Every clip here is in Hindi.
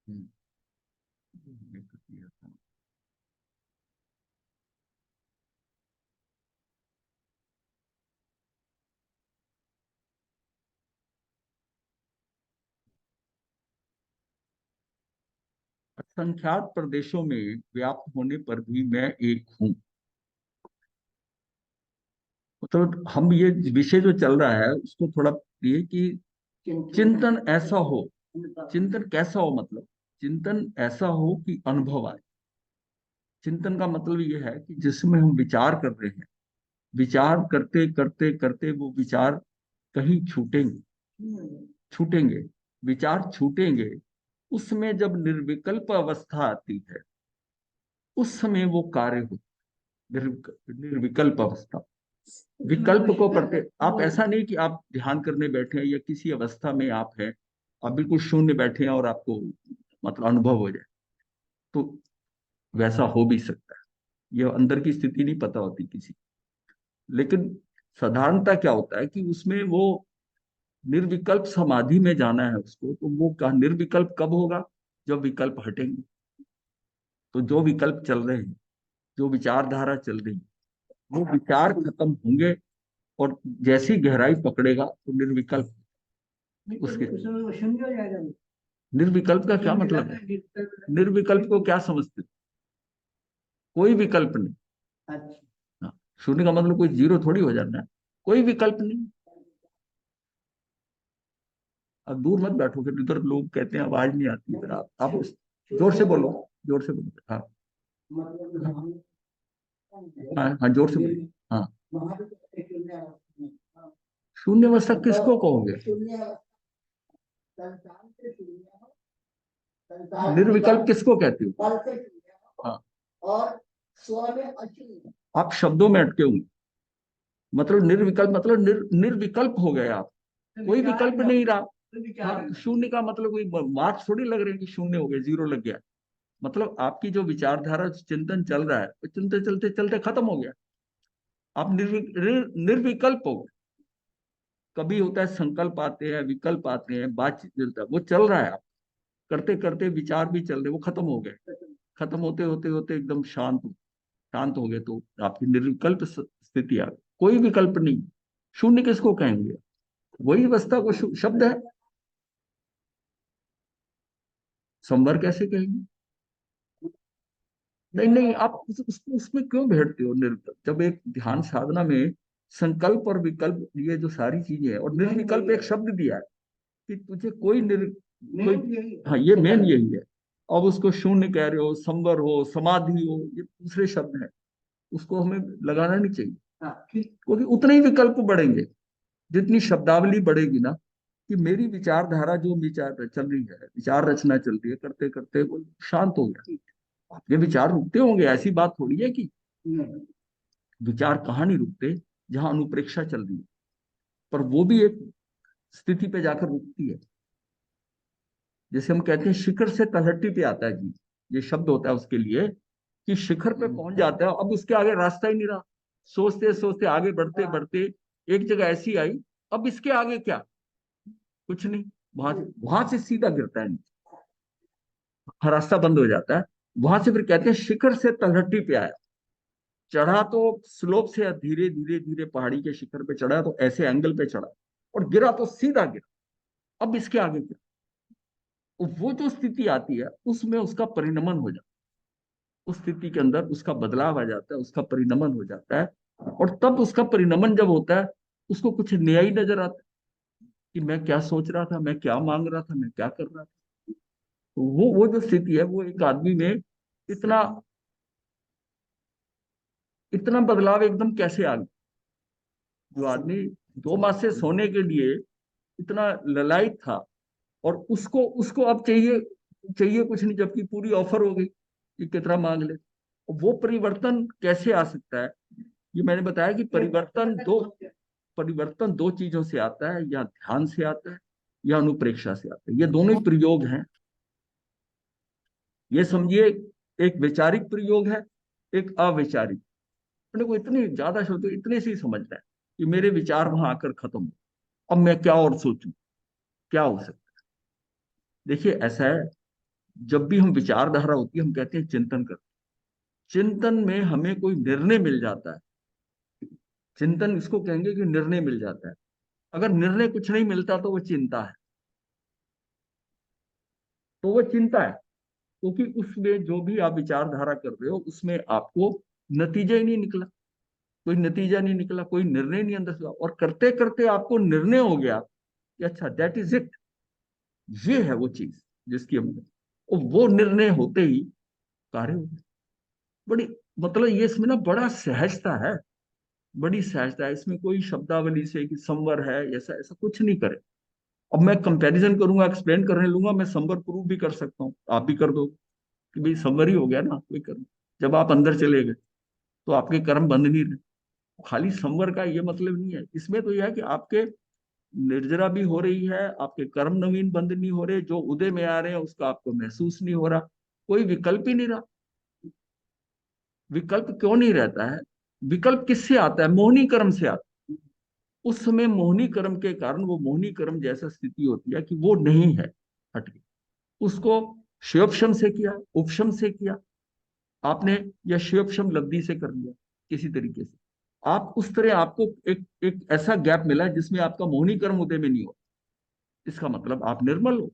हम्म। असंख्यात प्रदेशों में व्याप्त होने पर भी मैं एक हूँ। मतलब हम ये विषय जो चल रहा है उसको थोड़ा ये कि चिंतन ऐसा हो। चिंतन कैसा हो, मतलब चिंतन ऐसा हो कि अनुभव आए। चिंतन का मतलब ये है कि जिसमें हम विचार कर रहे हैं, विचार करते करते करते वो विचार कहीं छूटेंगे। छूटेंगे, विचार छूटेंगे। उसमें जब निर्विकल्प अवस्था आती है, उस समय वो कार्य हो। निर्विकल्प अवस्था। विकल्प को करते आप ऐसा नहीं कि आप ध्यान करने बैठे हैं या किसी अवस्था में आप हैं, आप बिल्कुल शून्य बैठे हैं और आपको मतलब अनुभव हो जाए, तो वैसा हो भी सकता है। ये अंदर की स्थिति नहीं पता होती किसी। लेकिन साधारणता क्या होता है कि उसमें वो निर्विकल्प समाधि में जाना है उसको, तो वो का निर्विकल्प कब होगा? जब विकल्प हटेंगे। तो जो विकल्प चल रहे हैं, जो विचारधारा चल रही है, वो विचार खत्म होंगे। और जैसी गहराई पकड़ेगा तो निर्विकल्प उसके। निर्विकल्प का क्या मतलब है? निर्विकल्प को क्या समझते हो? कोई विकल्प नहीं। हाँ, शून्य का मतलब कोई जीरो थोड़ी हो जाना है। कोई विकल्प नहीं। अब दूर मत बैठो, फिर इधर लोग कहते हैं आवाज नहीं आती, इधर आप जोर से बोलो। जोर से बोलो, हाँ। हाँ हाँ, जोर से बोलो। हाँ। शून्य अवस्था किसको कहोगे? निर्विकल्प किसको कहते हो? हाँ। आप शब्दों में अटके हुए। मतलब निर्विकल्प मतलब निर्विकल्प हो गए आप। कोई विकल्प नहीं रहा। हाँ, शून्य का मतलब कोई मार्क्स थोड़ी लग रहे हैं कि शून्य हो गया, जीरो लग गया। मतलब आपकी जो विचारधारा चिंतन चल रहा है वो चिंतन चलते चलते खत्म हो गया। आप निर्विकल्प हो गए। कभी होता है संकल्प आते हैं, विकल्प आते हैं, बातचीत चलता है, वो चल रहा है। आप करते करते विचार भी चल रहे, वो खत्म हो गए। खत्म होते होते होते एकदम शांत हो गए, तो आपकी निर्विकल्प स्थिति आ गई। कोई विकल्प नहीं। शून्य किसको कहेंगे? वही अवस्था को शब्द है। संवर कैसे कहेंगे? नहीं नहीं, आप उसमें क्यों बैठते हो? निर्विकल्प, जब एक ध्यान साधना में संकल्प और विकल्प, ये जो सारी चीजें हैं, और निर्विकल्प एक शब्द दिया है कि तुझे कोई, हाँ, ये मेन यही है। अब उसको शून्य कह रहे हो, संवर हो, समाधि हो, ये दूसरे शब्द हैं। उसको हमें लगाना नहीं चाहिए। क्योंकि उतने ही विकल्प बढ़ेंगे जितनी शब्दावली बढ़ेगी ना। कि मेरी विचारधारा जो विचार चल रही है, विचार रचना चल रही है, करते करते वो शांत हो गया। आपके विचार रुकते होंगे, ऐसी बात थोड़ी है कि विचार कहाँ नहीं रुकते। जहां अनुप्रेक्षा चल रही है, पर वो भी एक स्थिति पे जाकर रुकती है। जैसे हम कहते हैं शिखर से तलहटी पे आता है जी, ये शब्द होता है उसके लिए। कि शिखर पे पहुंच जाता है, अब उसके आगे रास्ता ही नहीं रहा। सोचते सोचते आगे बढ़ते बढ़ते एक जगह ऐसी आई, अब इसके आगे क्या? कुछ नहीं। वहां से सीधा गिरता है नीचे। हाँ, रास्ता बंद हो जाता है। वहां से फिर कहते हैं शिखर से तलहटी पे आया। चढ़ा तो स्लोप से धीरे धीरे धीरे पहाड़ी के शिखर पे चढ़ा, तो ऐसे एंगल पे चढ़ा, और गिरा तो सीधा गिरा। अब इसके आगे क्या? तो वो जो स्थिति आती है उसमें उसका परिणमन हो जाता है। उस स्थिति के अंदर उसका बदलाव आ जाता है, उसका परिणमन हो जाता है। और तब उसका परिणमन जब होता है, उसको कुछ नया ही नजर आता है। कि मैं क्या सोच रहा था, मैं क्या मांग रहा था, मैं क्या कर रहा था। तो वो जो स्थिति है, वो एक आदमी में इतना इतना बदलाव एकदम कैसे आ गया? जो आदमी 2 माह से सोने के लिए इतना ललायत था, और उसको उसको अब चाहिए, चाहिए कुछ नहीं, जबकि पूरी ऑफर हो गई कि कितना मांग ले। वो परिवर्तन कैसे आ सकता है? ये मैंने बताया कि परिवर्तन दो चीजों से आता है, या ध्यान से आता है या अनुप्रेक्षा से आता है। ये दोनों ही प्रयोग हैं। ये समझिए, एक वैचारिक प्रयोग है, एक अवैचारिक। अपने को इतनी ज्यादा सोचो, इतने से ही समझना है कि मेरे विचार वहां आकर खत्म हो। अब मैं क्या और सोचूं? क्या हो सकता है? देखिए ऐसा है, जब भी हम विचारधारा होती है हम कहते हैं चिंतन करते हैं। चिंतन में हमें कोई निर्णय मिल जाता है, चिंतन इसको कहेंगे कि निर्णय मिल जाता है। अगर निर्णय कुछ नहीं मिलता तो वो चिंता है, तो वो चिंता है, क्योंकि उसमें जो भी आप विचारधारा कर रहे हो उसमें आपको नतीजा ही नहीं निकला, कोई नतीजा नहीं निकला, कोई निर्णय नहीं अंदर से हुआ। और करते करते आपको निर्णय हो गया कि अच्छा दैट इज इट, ये है वो चीज जिसकी हम, और वो निर्णय होते ही कार्य हो गया। बड़ी मतलब ये इसमें ना बड़ा सहजता है, बड़ी सहजता है इसमें। कोई शब्दावली से कि संवर है ऐसा ऐसा कुछ नहीं करे। अब मैं कंपैरिजन करूंगा, एक्सप्लेन करने लूंगा, मैं संवर प्रूव भी कर सकता हूँ, आप भी कर दो कि भाई संवर ही हो गया ना कोई कर्म। जब आप अंदर चले गए तो आपके कर्म बंद नहीं रहे। खाली संवर का ये मतलब नहीं है, इसमें तो यह है कि आपके निर्जरा भी हो रही है, आपके कर्म नवीन बंद नहीं हो रहे, जो उदय में आ रहे हैं उसका आपको महसूस नहीं हो रहा, कोई विकल्प ही नहीं रहा। विकल्प क्यों नहीं रहता है? विकल्प किससे आता है? मोहनी कर्म से आता है। उस समय मोहनी कर्म के कारण वो मोहनी कर्म जैसा स्थिति होती है कि वो नहीं है, हट गई। उसको शिवोपशम से किया, उपशम से किया आपने, या शिवोपशम लब्धि से कर लिया किसी तरीके से। आप उस तरह आपको एक एक ऐसा गैप मिला जिसमें आपका मोहनी कर्म उदय में नहीं हो, इसका मतलब आप निर्मल हो।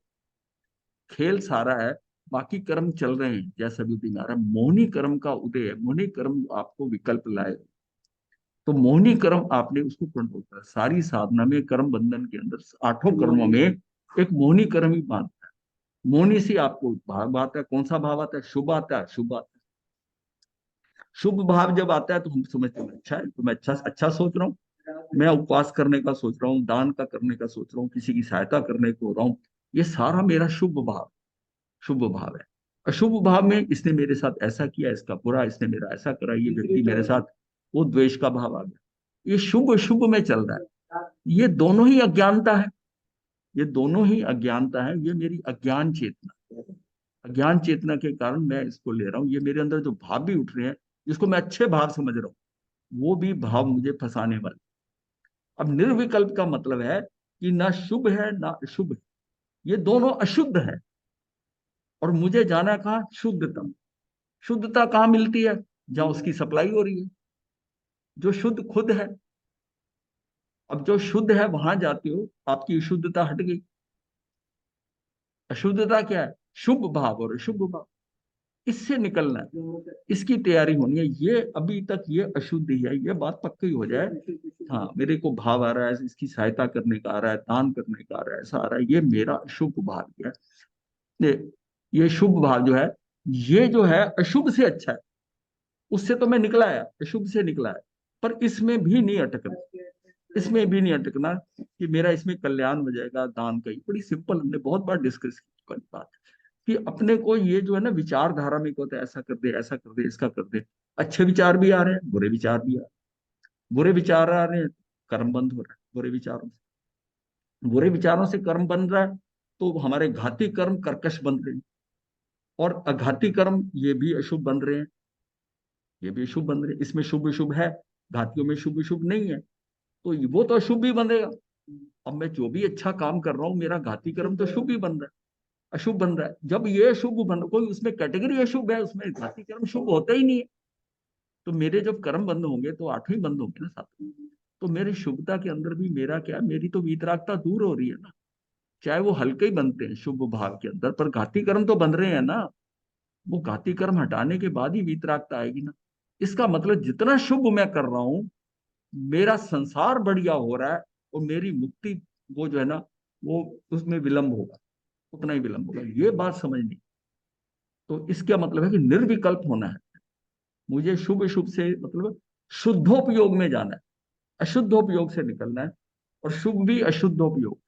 खेल सारा है, बाकी कर्म चल रहे हैं जैसा भी दिन आ रहा है, मोहनी कर्म का उदय है, मोहनी कर्म आपको विकल्प लाए। तो मोहनी कर्म आपने उसको कंट्रोल करा। सारी साधना में कर्म बंधन के अंदर आठों कर्मों में एक मोहनी कर्म ही बांधता है। मोहनी से आपको भाव आता है, कौन सा भाव आता है? शुभ आता है, शुभ आता है। शुभ भाव जब आता है तो हम समझते हैं अच्छा है, तो मैं अच्छा अच्छा सोच रहा हूँ, मैं उपवास करने का सोच रहा हूँ, दान का करने का सोच रहा हूँ, किसी की सहायता करने को हो रहा हूँ, ये सारा मेरा शुभ भाव, शुभ भाव है। अशुभ भाव में इसने मेरे साथ ऐसा किया, इसका बुरा, इसने मेरा ऐसा करा, ये व्यक्ति मेरे साथ, वो द्वेष का भाव आ गया। ये शुभ शुभ में चल रहा है, ये दोनों ही अज्ञानता है, ये दोनों ही अज्ञानता है। ये मेरी अज्ञान चेतना, अज्ञान चेतना के कारण मैं इसको ले रहा हूँ। ये मेरे अंदर जो भाव भी उठ रहे हैं जिसको मैं अच्छे भाव समझ रहा हूँ, वो भी भाव मुझे फंसाने वाले। अब निर्विकल्प का मतलब है कि ना शुभ है ना अशुभ है, ये दोनों अशुद्ध है। और मुझे जाना कहाँ? शुद्धतम। शुद्धता कहाँ मिलती है? जहां उसकी सप्लाई हो रही है, जो शुद्ध खुद है। अब जो शुद्ध है वहां जाते हो, आपकी शुद्धता हट गई। अशुद्धता क्या है? शुभ भाव और अशुभ भाव, इससे निकलना है, इसकी तैयारी होनी है। ये अभी तक ये अशुद्ध ही है, ये बात पक्की हो जाए। हाँ मेरे को भाव आ रहा है, इसकी सहायता करने का आ रहा है, दान करने का आ रहा है, ऐसा आ रहा है, ये मेरा शुभ भाव है। ये शुभ भाव जो है, ये जो है अशुभ से अच्छा है। उससे तो मैं निकला है, अशुभ से निकला है, पर इसमें भी नहीं अटकना, इसमें भी नहीं अटकना कि मेरा इसमें कल्याण हो जाएगा दान का ही। बड़ी सिंपल, हमने बहुत बार डिस्कस की वाली बात कि अपने को ये जो है ना विचारधारा में कहते हैं ऐसा कर दे, ऐसा कर दे, इसका कर दे। अच्छे विचार भी आ रहे हैं, बुरे विचार भी आ रहे हैं, बुरे विचार आ रहे हैं, कर्म बंद हो रहा है बुरे विचारों से। बुरे विचारों से कर्म बन रहा है तो हमारे घाती कर्म कर्कश बन रहे हैं, और अघाती कर्म ये भी अशुभ बन रहे हैं, ये भी शुभ बन रहे हैं। इसमें शुभ शुभ है, घातियों में शुभ शुभ नहीं है, तो वो तो अशुभ ही बनेगा। अब मैं जो भी अच्छा काम कर रहा हूँ मेरा घाती कर्म तो शुभ ही बन रहा है, अशुभ बन रहा है। जब ये शुभ बन, कोई उसमें कैटेगरी अशुभ है, उसमें घाती कर्म शुभ होता ही नहीं है, तो मेरे जब कर्म बंद होंगे तो आठों ही बंद होंगे ना साथ में। तो मेरी शुभता के अंदर भी मेरा क्या, मेरी तो वीतरागता दूर हो रही है ना। चाहे वो हल्के ही बनते हैं शुभ भाव के अंदर, पर घाती कर्म तो बन रहे हैं ना। वो घाती कर्म हटाने के बाद ही वीतरागता आएगी ना। इसका मतलब जितना शुभ मैं कर रहा हूं, मेरा संसार बढ़िया हो रहा है, और मेरी मुक्ति वो जो है ना, वो उसमें विलंब होगा, उतना ही विलंब होगा। ये बात समझनी। तो इसका मतलब है कि निर्विकल्प होना है मुझे, शुभ शुभ से मतलब शुद्धोपयोग में जाना है, अशुद्धोपयोग से निकलना है। और शुभ भी अशुद्धोपयोग,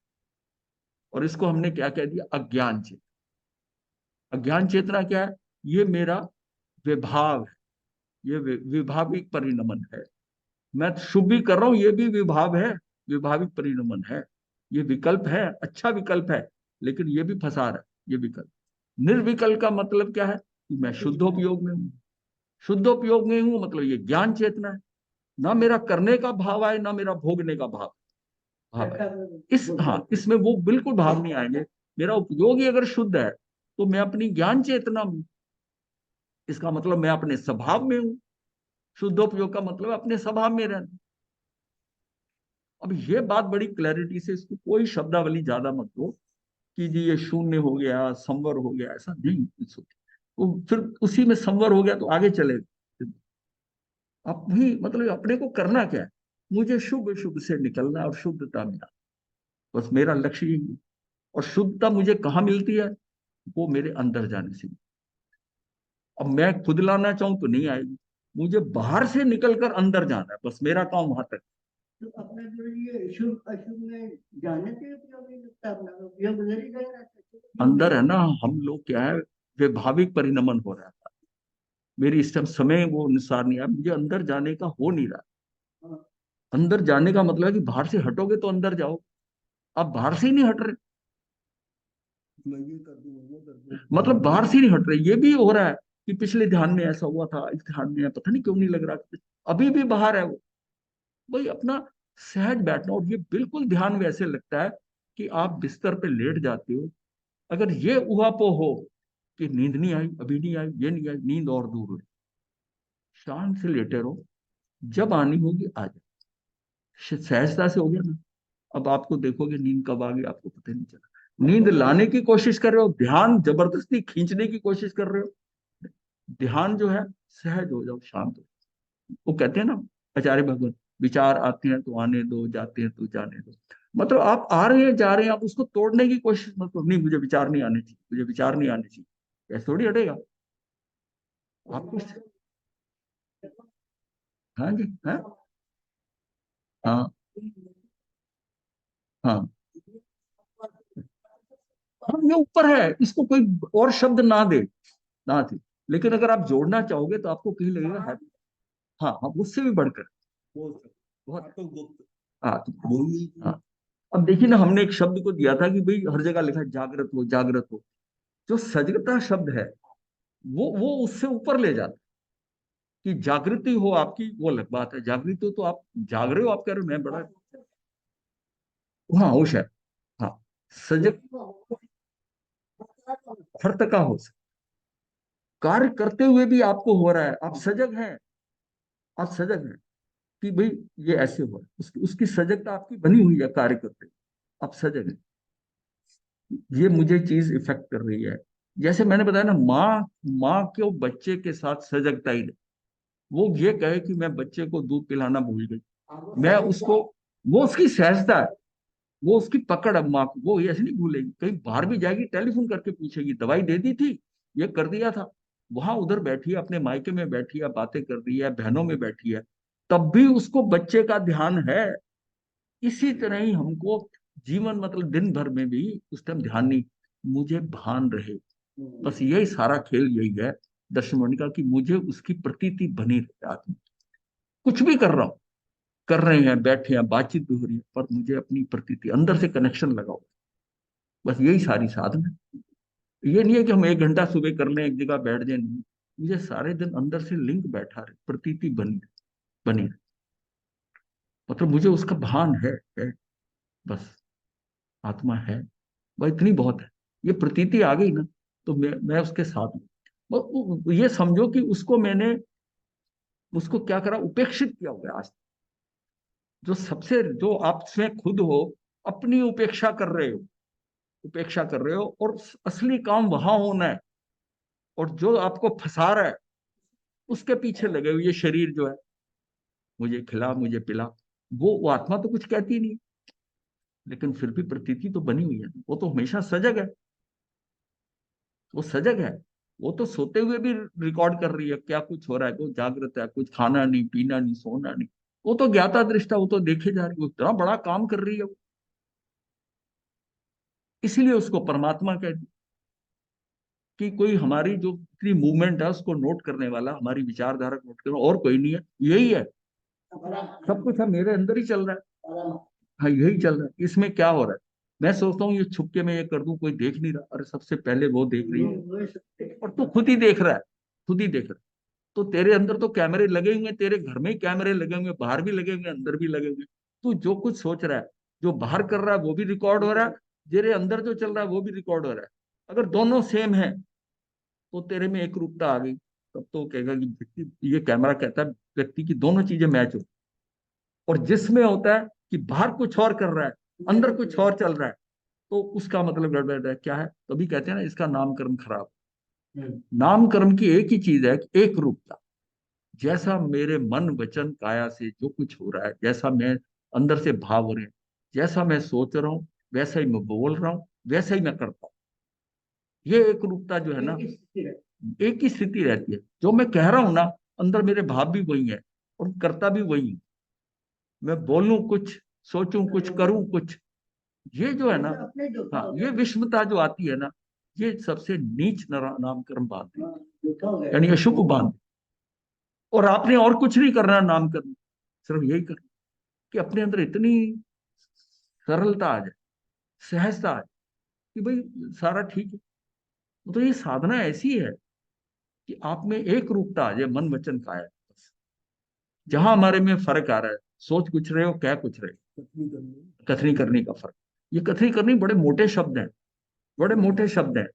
और इसको हमने क्या कह दिया? अज्ञान चेतना। अज्ञान चेतना क्या है? ये मेरा विभाव है, ये विभाविक परिणमन है। मैं शुभ भी कर रहा हूं, ये भी विभाव है, विभाविक परिणमन है। ये विकल्प है, अच्छा विकल्प है, लेकिन ये भी फंसा रहा है ये विकल्प। निर्विकल्प का मतलब क्या है? कि मैं शुद्धोपयोग में हूं। शुद्धोपयोग में हूं मतलब ये ज्ञान चेतना है। ना मेरा करने का भाव आए, ना मेरा भोगने का भाव है। इस हाँ इसमें वो बिल्कुल भाव नहीं आएंगे। मेरा उपयोग ही अगर शुद्ध है तो मैं अपनी ज्ञान चेतना में, इसका मतलब मैं अपने स्वभाव में हूं। शुद्धोपयोग का मतलब अपने स्वभाव में रहना। अब ये बात बड़ी क्लैरिटी से, इसको कोई शब्दावली ज्यादा मत दो कि जी ये शून्य हो गया, संवर हो गया, ऐसा नहीं कुछ होता। तो फिर उसी में संवर हो गया तो आगे चले। अब भी मतलब अपने को करना क्या है, मुझे शुभ शुभ से निकलना है और शुद्धता में आना। बस मेरा लक्ष्य यही है। और शुद्धता मुझे कहाँ मिलती है, वो मेरे अंदर जाने से। अब मैं खुद लाना चाहूं तो नहीं आएगी, मुझे बाहर से निकलकर अंदर जाना है, बस मेरा काम वहां तक। तो अपना जो ये शुभ अशुभ में जाने के उपयोग नहीं लगता, अपना उपयोग उधर ही गया रहता है। अंदर है ना, हम लोग क्या है, वैभाविक परिणमन हो रहा था। मेरी इस टाइम समय वो अनुसार नहीं है, मुझे अंदर जाने का हो नहीं रहा। हाँ, अंदर जाने का मतलब है कि बाहर से हटोगे तो अंदर जाओ। आप बाहर से ही नहीं हट रहे, मैं ये कर दूं वो कर दूं। मतलब बाहर से ही नहीं हट रहे। ये भी हो रहा है कि पिछले ध्यान में ऐसा हुआ था, इस ध्यान में पता नहीं क्यों नहीं लग रहा, अभी भी बाहर है वो। भाई अपना सहज बैठना। और ये बिल्कुल ध्यान वैसे लगता है कि आप बिस्तर पे लेट जाते हो, अगर ये उहापोह हो कि नींद नहीं आई, अभी नहीं आई, ये नहीं आई, नींद और दूर हुई, शांत से लेटे रहो, जब आनी होगी आ जाए। सहजता से हो गया ना। अब आपको देखोगे नींद कब आ गई आपको पता नहीं चला। नींद लाने की कोशिश कर रहे हो, ध्यान जबरदस्ती खींचने की कोशिश कर रहे हो। ध्यान जो है, सहज हो जाओ, शांत हो। वो कहते हैं ना आचार्य भगवत, विचार आते हैं तो आने दो, जाते हैं तो जाने दो। मतलब आप आ रहे हैं जा रहे हैं, आप उसको तोड़ने की कोशिश मत करो। नहीं मुझे विचार नहीं आने चाहिए, मुझे विचार नहीं आने चाहिए, ऐसे थोड़ी हटेगा आपको। हाँ जी, हाँ हाँ हाँ हाँ, ये ऊपर है, इसको कोई और शब्द ना दे, ना थे। लेकिन अगर आप जोड़ना चाहोगे तो आपको कहीं लगेगा है। हाँ हाँ, उससे भी बढ़कर बहुत। हाँ हाँ। अब देखिए ना, हमने एक शब्द को दिया था कि भाई हर जगह लिखा है जागृत हो, जागृत हो। जो सजगता शब्द है, वो उससे ऊपर ले जाता है। कि जागृति हो आपकी वो अलग बात है, जागृति हो तो आप जाग रहे हो, आप कह रहे हो मैं बड़ा। हाँ होश है। हाँ, सजग हर तक का होश। कार्य करते हुए भी आपको हो रहा है, आप सजग हैं। आप सजग हैं कि भाई ये ऐसे हो रहा है, उसकी सजगता आपकी बनी हुई है कार्य करते हुए। आप सजग हैं, ये मुझे चीज इफेक्ट कर रही है। जैसे मैंने बताया ना, माँ माँ के बच्चे के साथ सजगता ही नहीं। वो ये कहे कि मैं बच्चे को दूध पिलाना भूल गई, मैं उसको, वो उसकी सहजता है, वो उसकी पकड़ है माँ को, वो ऐसे नहीं भूलेगी। कहीं बाहर भी जाएगी टेलीफोन करके पूछेगी दवाई दे दी थी, ये कर दिया था। वहां उधर बैठी है, अपने मायके में बैठी है, बातें कर रही है, बहनों में बैठी है, तब भी उसको बच्चे का ध्यान है। इसी तरह ही हमको जीवन, मतलब दिन भर में भी उस टाइम ध्यान नहीं, मुझे भान रहे। बस यही सारा खेल यही है दर्शन मुनि का, कि मुझे उसकी प्रतीति बनी रहे आत्मा। कुछ भी कर रहा हूं, कर रहे हैं, बैठे हैं, बातचीत भी हो रही है, पर मुझे अपनी प्रतीति अंदर से कनेक्शन लगाओ। बस यही सारी साधना है। ये नहीं है कि हम 1 घंटा सुबह कर लें, एक जगह बैठ जाए, नहीं। मुझे सारे दिन अंदर से लिंक बैठा रहे, प्रतीति बनी रहे। मतलब मुझे उसका भान है। बस आत्मा है, वह इतनी बहुत है। ये प्रतीति आ गई ना, तो मैं उसके साथ हूँ। ये समझो कि उसको मैंने, उसको क्या करा, उपेक्षित किया हुआ है आज। जो सबसे, जो आप स्वयं खुद हो, अपनी उपेक्षा कर रहे हो, उपेक्षा कर रहे हो, और असली काम वहां होना है। और जो आपको फंसा रहा है, उसके पीछे लगे हुए, ये शरीर जो है, मुझे खिला, मुझे पिला, वो आत्मा तो कुछ कहती नहीं। लेकिन फिर भी प्रतीति तो बनी हुई है, वो तो हमेशा सजग है। वो सजग है, वो तो सोते हुए भी रिकॉर्ड कर रही है क्या कुछ हो रहा है, वो जागृत है, कुछ खाना नहीं, पीना नहीं, सोना नहीं। वो तो ज्ञाता दृष्टा, वो तो देखे जा रही है, वो इतना बड़ा काम कर रही है वो। इसीलिए उसको परमात्मा कहते हैं। कि कोई हमारी जो इतनी मूवमेंट है उसको नोट करने वाला, हमारी विचारधारा को नोट करने वाला और कोई नहीं है, यही है। सब कुछ है मेरे अंदर ही चल रहा है। हाँ यही चल रहा है, इसमें क्या हो रहा है। मैं सोचता हूँ ये छुपके में ये कर दूं, कोई देख नहीं रहा, अरे सबसे पहले वो देख रही है। और तू खुद ही देख रहा है, खुद ही देख रहा है। तो तेरे अंदर तो कैमरे लगे हुए हैं, तेरे घर में ही कैमरे लगे हुए हैं, बाहर भी लगे हुए हैं, अंदर भी लगे हुए हैं। तू जो कुछ सोच रहा है, जो बाहर कर रहा है वो भी रिकॉर्ड हो रहा है, तेरे अंदर जो चल रहा है वो भी रिकॉर्ड हो रहा है। अगर दोनों सेम है तो तेरे में एक रूपता आ गई। तब तो कहेगा कि व्यक्ति, ये कैमरा कहता है व्यक्ति की दोनों चीजें मैच हो। और जिसमें होता है कि बाहर कुछ और कर रहा है, अंदर कुछ और चल रहा है, तो उसका मतलब गड़बड़ है। क्या है? तभी कहते हैं ना, इसका नामकरण खराब। नामकरण की एक ही चीज है कि एक रूपता। जैसा मेरे मन वचन काया से जो कुछ हो रहा है, जैसा मैं अंदर से भाव हो रहे हैं, जैसा मैं सोच रहा हूँ, वैसा ही मैं बोल रहा हूँ, वैसा ही मैं करता हूँ। ये एक रूपता जो है ना, एक ही स्थिति रहती है। जो मैं कह रहा हूं ना, अंदर मेरे भाव भी वही है और करता भी वही हूं। मैं बोलूं कुछ, सोचूं कुछ, करूं कुछ। ये जो है ना, हाँ, ये विषमता जो आती है ना, ये सबसे नीच नामकरण बात है, यानी अशुभ बात। और आपने और कुछ नहीं करना नामकरण, सिर्फ यही करना कि अपने अंदर इतनी सरलता आ जाए, सहजता आ जाए कि भाई सारा ठीक है। तो ये साधना ऐसी है कि आप में एक रूपता आ जाए, मन वचन काया। बस जहां हमारे में फर्क आ रहा है, सोच कुछ रहे हो, कह कुछ रहे हो, कथनी करने का फर्क। ये कथनी करनी बड़े मोटे शब्द हैं, बड़े मोटे शब्द हैं।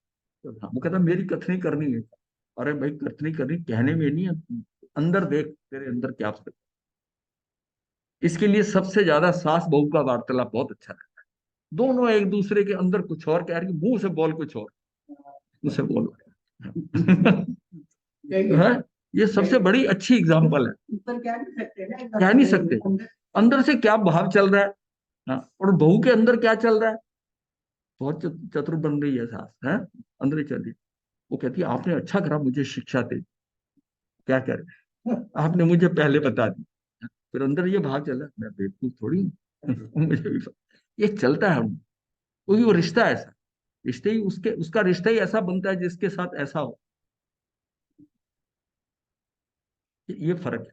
तो वो कहता मेरी कथनी करनी है। अरे भाई, कथनी करनी कहने में नहीं है, अंदर देख तेरे अंदर क्या फर्क है। इसके लिए सबसे ज्यादा सास बहू का वार्तालाप बहुत अच्छा है। दोनों एक दूसरे के अंदर कुछ और कह रही, मुंह से बोल कुछ और, मुंह से बोल है। ये सबसे बड़ी अच्छी एग्जाम्पल है। ऊपर कह नहीं सकते ना, कह नहीं सकते अंदर से क्या भाव चल रहा है। हाँ, और बहू के अंदर क्या चल रहा है। बहुत चतुर बन रही है सास, है, अंदर ही चल रही है। वो कहती है आपने अच्छा करा मुझे शिक्षा दे, क्या करे, आपने मुझे पहले बता दी। फिर अंदर ये भाव चला, मैं बेवकूफ थोड़ी हूँ मुझे भी ये चलता है। क्योंकि वो रिश्ता ऐसा, रिश्ते ही उसके, उसका रिश्ता ही ऐसा बनता है जिसके साथ ऐसा हो। ये फर्क है।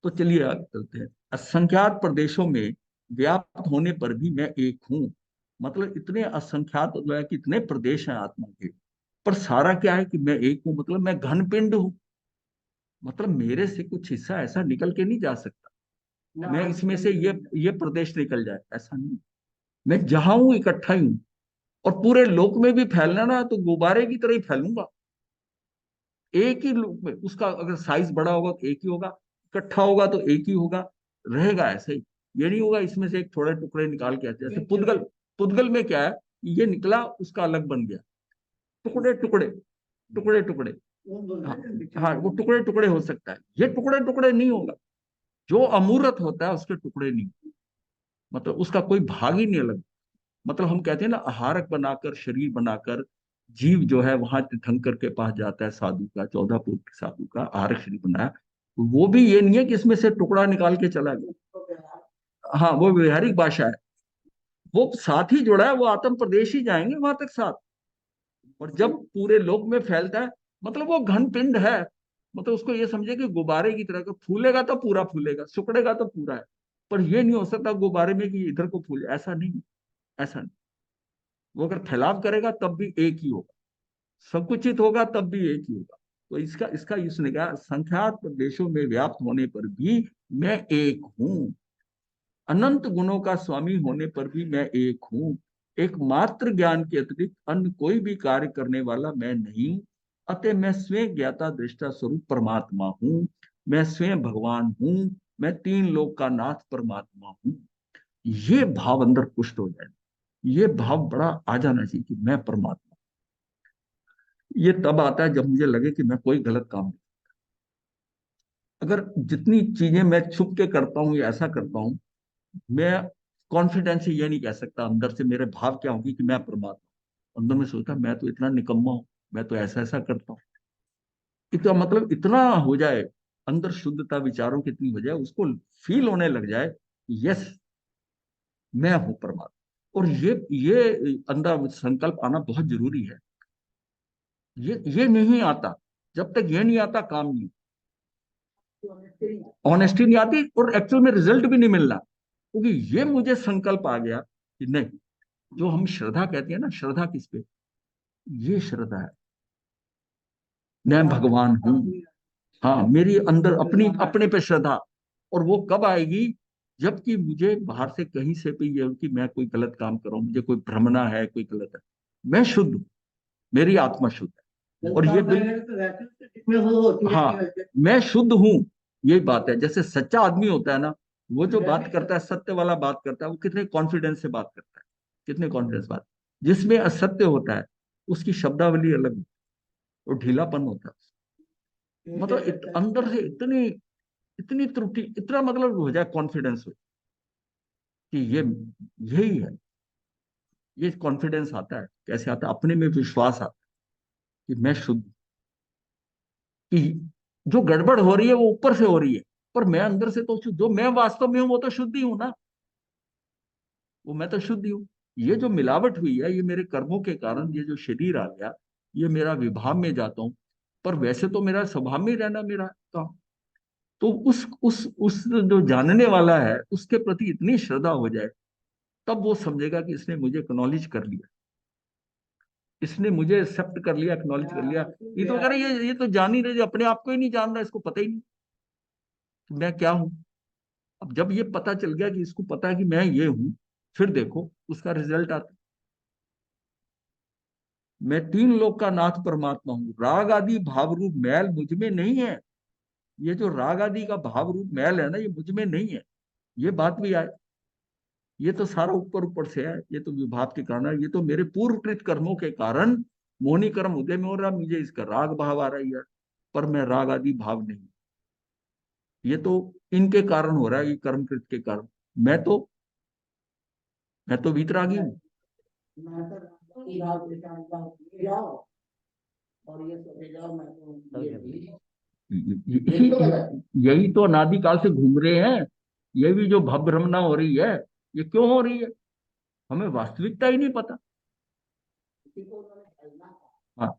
तो चलिए आगे चलते हैं। असंख्यात प्रदेशों में व्याप्त होने पर भी मैं एक हूं। मतलब इतने असंख्यात जो है कि इतने प्रदेश हैं आत्मा के, पर सारा क्या है कि मैं एक हूं। मतलब मैं घन पिंड हूं। मतलब मेरे से कुछ हिस्सा ऐसा निकल के नहीं जा सकता, मैं इसमें से ये प्रदेश निकल जाए, ऐसा नहीं। मैं जहां हूं इकट्ठा ही हूं। और पूरे लोक में भी फैलना ना, तो गुब्बारे की तरह ही फैलूंगा। एक ही लोक में उसका अगर साइज बड़ा होगा तो एक ही होगा, इकट्ठा होगा तो एक ही होगा, रहेगा ऐसे ही। ये नहीं होगा इसमें से एक थोड़े टुकड़े निकाल के ऐसे। जैसे पुद्गल, पुद्गल में क्या है, ये निकला उसका अलग बन गया, टुकड़े टुकड़े, टुकड़े टुकड़े। हाँ, हाँ, वो टुकड़े टुकड़े हो सकता है, ये टुकड़े टुकड़े नहीं होगा। जो अमूर्त होता है उसके टुकड़े नहीं, मतलब उसका कोई भाग ही नहीं अलग। मतलब हम कहते हैं ना, आहारक बनाकर, शरीर बनाकर जीव जो है वहां तीर्थंकर के पास जाता है, साधु का, 14 फुट के साधु का आहारक शरीर बनाया। वो भी ये नहीं है कि इसमें से टुकड़ा निकाल के चला गया। हाँ, वो व्यवहारिक भाषा है। वो साथ ही जुड़ा है, वो आत्म प्रदेश ही जाएंगे वहां तक साथ। और जब पूरे लोक में फैलता है, मतलब वो घन पिंड है। मतलब उसको ये समझे कि गुब्बारे की तरह का, फूलेगा तो पूरा फूलेगा, सिकुड़ेगा तो पूरा है। पर ये नहीं हो सकता गुब्बारे में कि इधर को फूले, ऐसा नहीं, ऐसा नहीं। वो अगर फैलाव करेगा तब भी एक ही होगा, संकुचित होगा तब भी एक ही होगा। तो इसका इसका उसने कहा, संख्यात प्रदेशों में व्याप्त होने पर भी मैं एक हूं। अनंत गुणों का स्वामी होने पर भी मैं एक हूं। एकमात्र ज्ञान के अतिरिक्त अन्य कोई भी कार्य करने वाला मैं नहीं हूं। अतः मैं स्वयं ज्ञाता दृष्टा स्वरूप परमात्मा हूं। मैं स्वयं भगवान हूं। मैं तीन लोक का नाथ परमात्मा हूं। ये भाव अंदर पुष्ट हो जाए, ये भाव बड़ा आ जाना चाहिए कि मैं परमात्मा। ये तब आता है जब मुझे लगे कि मैं कोई गलत काम नहीं। अगर जितनी चीजें मैं छुप के करता हूँ या ऐसा करता हूँ, मैं कॉन्फिडेंस से ये नहीं कह सकता अंदर से मेरे भाव क्या होंगे कि मैं परमात्मा। अंदर में सोचता मैं तो इतना निकम्मा हूं, मैं तो ऐसा ऐसा करता हूँ। इतना मतलब इतना हो जाए, अंदर शुद्धता विचारों की इतनी हो जाए, उसको फील होने लग जाए, यस मैं हूं परमात्मा। और ये अंदर संकल्प आना बहुत जरूरी है। ये नहीं आता, जब तक ये नहीं आता काम नहीं, ऑनेस्टी नहीं आती, और एक्चुअल में रिजल्ट भी नहीं मिलना। क्योंकि ये मुझे संकल्प आ गया कि नहीं, जो हम श्रद्धा कहते हैं ना, श्रद्धा किस पे, ये श्रद्धा है, मैं भगवान हूं। हाँ, मेरी अंदर अपनी अपने पे श्रद्धा। और वो कब आएगी, जबकि मुझे बाहर से कहीं से भी ये हो कि मैं कोई गलत काम कर रहा हूं, मुझे कोई भ्रमना है, कोई गलत है, मैं शुद्ध हूं। मेरी आत्मा शुद्ध है। और ये जिसमें वो होती है हाँ, मैं शुद्ध हूं, यही बात है। जैसे सच्चा आदमी होता है ना, वो जो बात करता है, सत्य वाला बात करता है, वो कितने कॉन्फिडेंस से बात करता है, कितने कॉन्फिडेंस बात। जिसमें असत्य होता है उसकी शब्दावली अलग होती है, और ढीलापन होता है। मतलब अंदर से इतनी इतनी त्रुटि, इतना मतलब हो जाए कॉन्फिडेंस हो कि ये यही है। ये कॉन्फिडेंस आता है, कैसे आता है? अपने में विश्वास आता है कि मैं शुद्ध, कि जो गड़बड़ हो रही है वो ऊपर से हो रही है, पर मैं अंदर से तो शुद्ध, जो मैं वास्तव में हूं वो तो शुद्ध ही हूं ना, वो मैं तो शुद्ध ही हूँ। ये जो मिलावट हुई है, ये मेरे कर्मों के कारण ये जो शरीर आ गया, ये मेरा विभाव में जाता हूँ, पर वैसे तो मेरा स्वभाव में ही रहना मेरा काम। तो उस जो जानने वाला है उसके प्रति इतनी श्रद्धा हो जाए, तब वो समझेगा कि इसने मुझे एक्नॉलेज कर लिया, इसने मुझे एक्सेप्ट कर लिया, एक्नॉलेज कर लिया। ये तो कह रहे ये तो जान ही रहे, अपने आप को ही नहीं जान रहा, इसको पता ही नहीं कि मैं क्या हूं। अब जब ये पता चल गया कि इसको पता है कि मैं ये हूं, फिर देखो उसका रिजल्ट आता है। मैं तीन लोक का नाथ परमात्मा हूं, राग आदि भाव रूप मैल मुझ में नहीं है। ये जो राग आदि का भाव रूप मैल है ना, ये मुझ में नहीं है। ये बात भी आए, ये तो सारा ऊपर ऊपर से है, ये तो विभाव के कारण है, ये तो मेरे पूर्वकृत कर्मों के कारण मोहनी कर्म उदय में हो रहा, मुझे इसका राग भाव आ रहा है यार, पर मैं राग आदि भाव नहीं। ये तो इनके कारण हो रहा है, ये कर्मकृत के कारण। मैं तो मैं तो वीतरागी हूँ। और ये सोचे जाओ मैं तो यही तो अनादि काल से घूम रहे हैं। ये भी जो भ्रमणा हो रही है, ये क्यों हो रही है? हमें वास्तविकता ही नहीं पता। हाँ,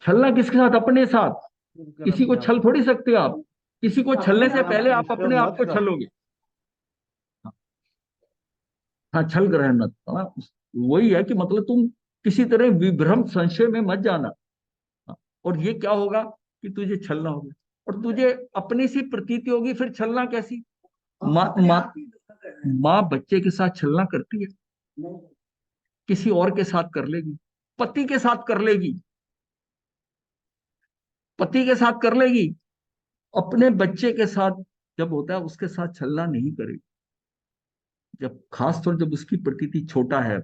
छलना किसके साथ? अपने साथ। किसी को छल थोड़ी सकते हो आप। किसी को छलने से पहले आप अपने आप को छलोगे। हाँ, हाँ, छल ग्रहण मत। हाँ, वही है कि मतलब तुम किसी तरह विभ्रम संशय में मत जाना। हाँ, और ये क्या होगा कि तुझे छलना होगा, और तुझे अपनी सी प्रतीति होगी, फिर छलना कैसी? माँ माँ माँ बच्चे के साथ छलना करती है, किसी और के साथ कर लेगी, पति के साथ कर लेगी, पति के साथ कर लेगी, अपने बच्चे के साथ जब होता है उसके साथ छलना नहीं करेगी। जब खासतौर जब उसकी प्रतीति छोटा है,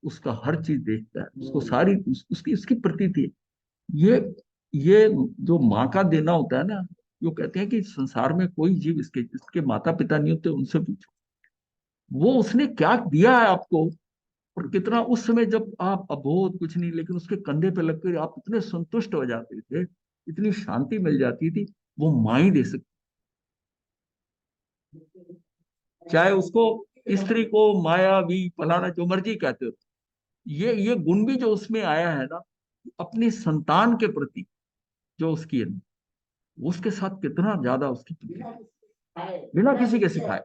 उसका हर चीज देखता है, उसको सारी उसकी उसकी प्रतीति है। ये जो माँ का देना होता है ना, वो कहते हैं कि संसार में कोई जीव इसके इसके माता पिता नहीं होते, उनसे पूछो वो उसने क्या दिया है आपको। और कितना उस समय जब आप अबोध कुछ नहीं, लेकिन उसके कंधे पे लगकर आप इतने संतुष्ट हो जाते थे, इतनी शांति मिल जाती थी। वो माँ ही दे सकती, चाहे उसको स्त्री को मायावी फलाना जो मर्जी कहते हो। ये गुण भी जो उसमें आया है ना, अपनी संतान के प्रति जो उसकी है, उसके साथ कितना ज्यादा उसकी बिना किसी के सिखाए।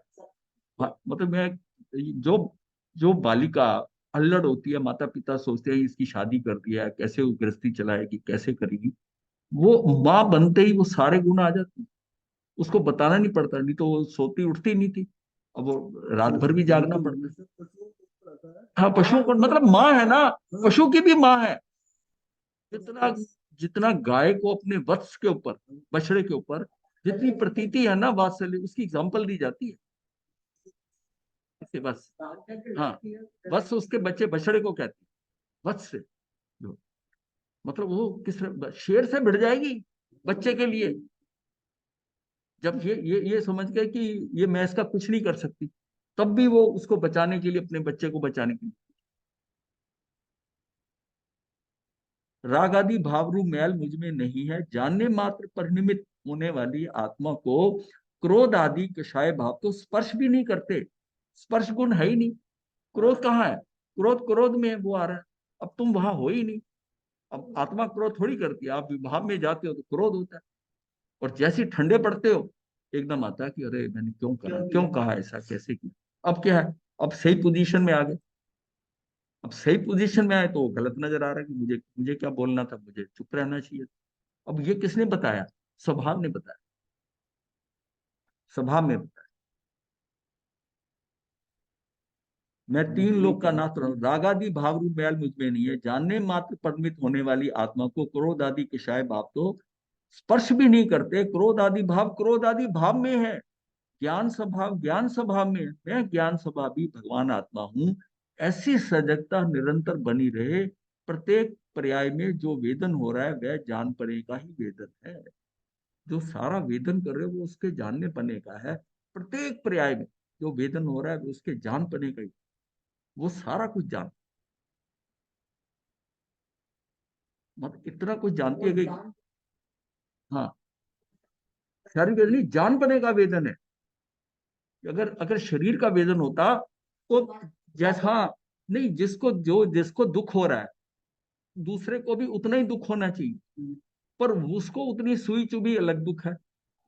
हाँ, मतलब मैं जो जो बालिका अल्लड़ होती है, माता पिता सोचते हैं इसकी शादी कर दिया है, कैसे वो गृहस्थी चलाएगी, कैसे करेगी, वो माँ बनते ही वो सारे गुण आ जाते हैं। उसको बताना नहीं पड़ता, नहीं तो वो सोती उठती नहीं थी, अब वो रात भर भी जागना पड़ता है। हाँ, पशुओं को मतलब माँ है ना, पशु की भी माँ है। जितना जितना गाय को अपने वत्स के ऊपर, बछड़े के ऊपर जितनी प्रतीति है ना वात्सल्य, उसकी एग्जाम्पल दी जाती है इसे बस। हाँ, वत्स उसके बच्चे बछड़े को कहते हैं वत्स से। जो मतलब वो किस शेर से भिड़ जाएगी बच्चे के लिए, जब ये समझ गए कि ये मैं इसका कुछ नहीं कर सकती, तब भी वो उसको बचाने के लिए, अपने बच्चे को बचाने के लिए। राग आदि भाव रूप मैल मुझ में नहीं है, जानने मात्र परिनिमित होने वाली आत्मा को क्रोध आदि कषाय भाव तो स्पर्श भी नहीं करते। स्पर्श गुण है ही नहीं। क्रोध कहाँ है? क्रोध क्रोध में वो आ रहा है, अब तुम वहां हो ही नहीं। अब आत्मा क्रोध थोड़ी करती है, आप विभाव में जाते हो तो क्रोध होता है। और जैसे ही ठंडे पड़ते हो, एकदम आता है कि अरे मैंने क्यों करा, क्यों कहा ऐसा, कैसे किया। अब क्या है? अब सही पोजीशन में आ गए। अब सही पोजीशन में आए तो वो गलत नजर आ रहा है कि मुझे मुझे क्या बोलना था, मुझे चुप रहना चाहिए। अब ये किसने बताया? स्वभाव ने बताया, स्वभाव में बताया। मैं तीन लोक का नाथ रहूं, रागादि भाव रूप मैल मुझ में नहीं है, जानने मात्र परिमित होने वाली आत्मा को क्रोध आदि किशाय भाव तो स्पर्श भी नहीं करते। क्रोध आदि भाव में है, ज्ञान स्वभाव में है। मैं ज्ञान स्वभावी भगवान आत्मा हूँ। ऐसी सजगता निरंतर बनी रहे। प्रत्येक पर्याय में जो वेदन हो रहा है वह जान पने का ही वेदन है। जो सारा वेदन कर रहे हो वो उसके जानने पने का है। प्रत्येक पर्याय में जो वेदन हो रहा है वो उसके जान पने का ही, वो सारा कुछ जान, मतलब इतना कुछ जानती है कि हाँ, शारीरिक वेदन नहीं, जान पने का वेदन है। अगर अगर शरीर का वेदन होता तो जैसा, नहीं, जिसको दुख हो रहा है दूसरे को भी उतना ही दुख होना चाहिए, पर उसको उतनी सुई चुभी अलग दुख है,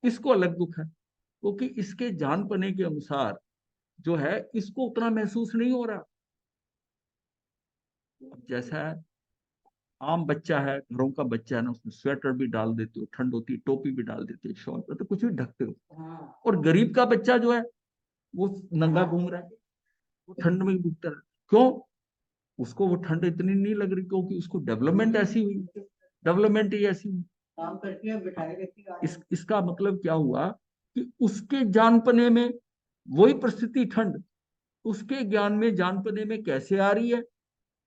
इसको अलग दुख है, क्योंकि इसके जान पने के अनुसार जो है इसको उतना महसूस नहीं हो रहा। अब जैसा है, आम बच्चा है, घरों का बच्चा है ना, उसमें स्वेटर भी डाल देते हो, ठंड होती है टोपी भी डाल देते हो, शॉल तो कुछ भी ढकते हो। और गरीब का बच्चा जो है वो नंगा घूम रहा है, वो ठंड में घूमता है। क्यों? उसको वो ठंड इतनी नहीं लग रही, क्योंकि उसको डेवलपमेंट ऐसी हुई, डेवलपमेंट ही ऐसी हुई। काम करती है, बिठाई रहती है। इसका मतलब क्या हुआ कि उसके जानपने में वही परिस्थिति ठंड उसके ज्ञान में जानपने में कैसे आ रही है,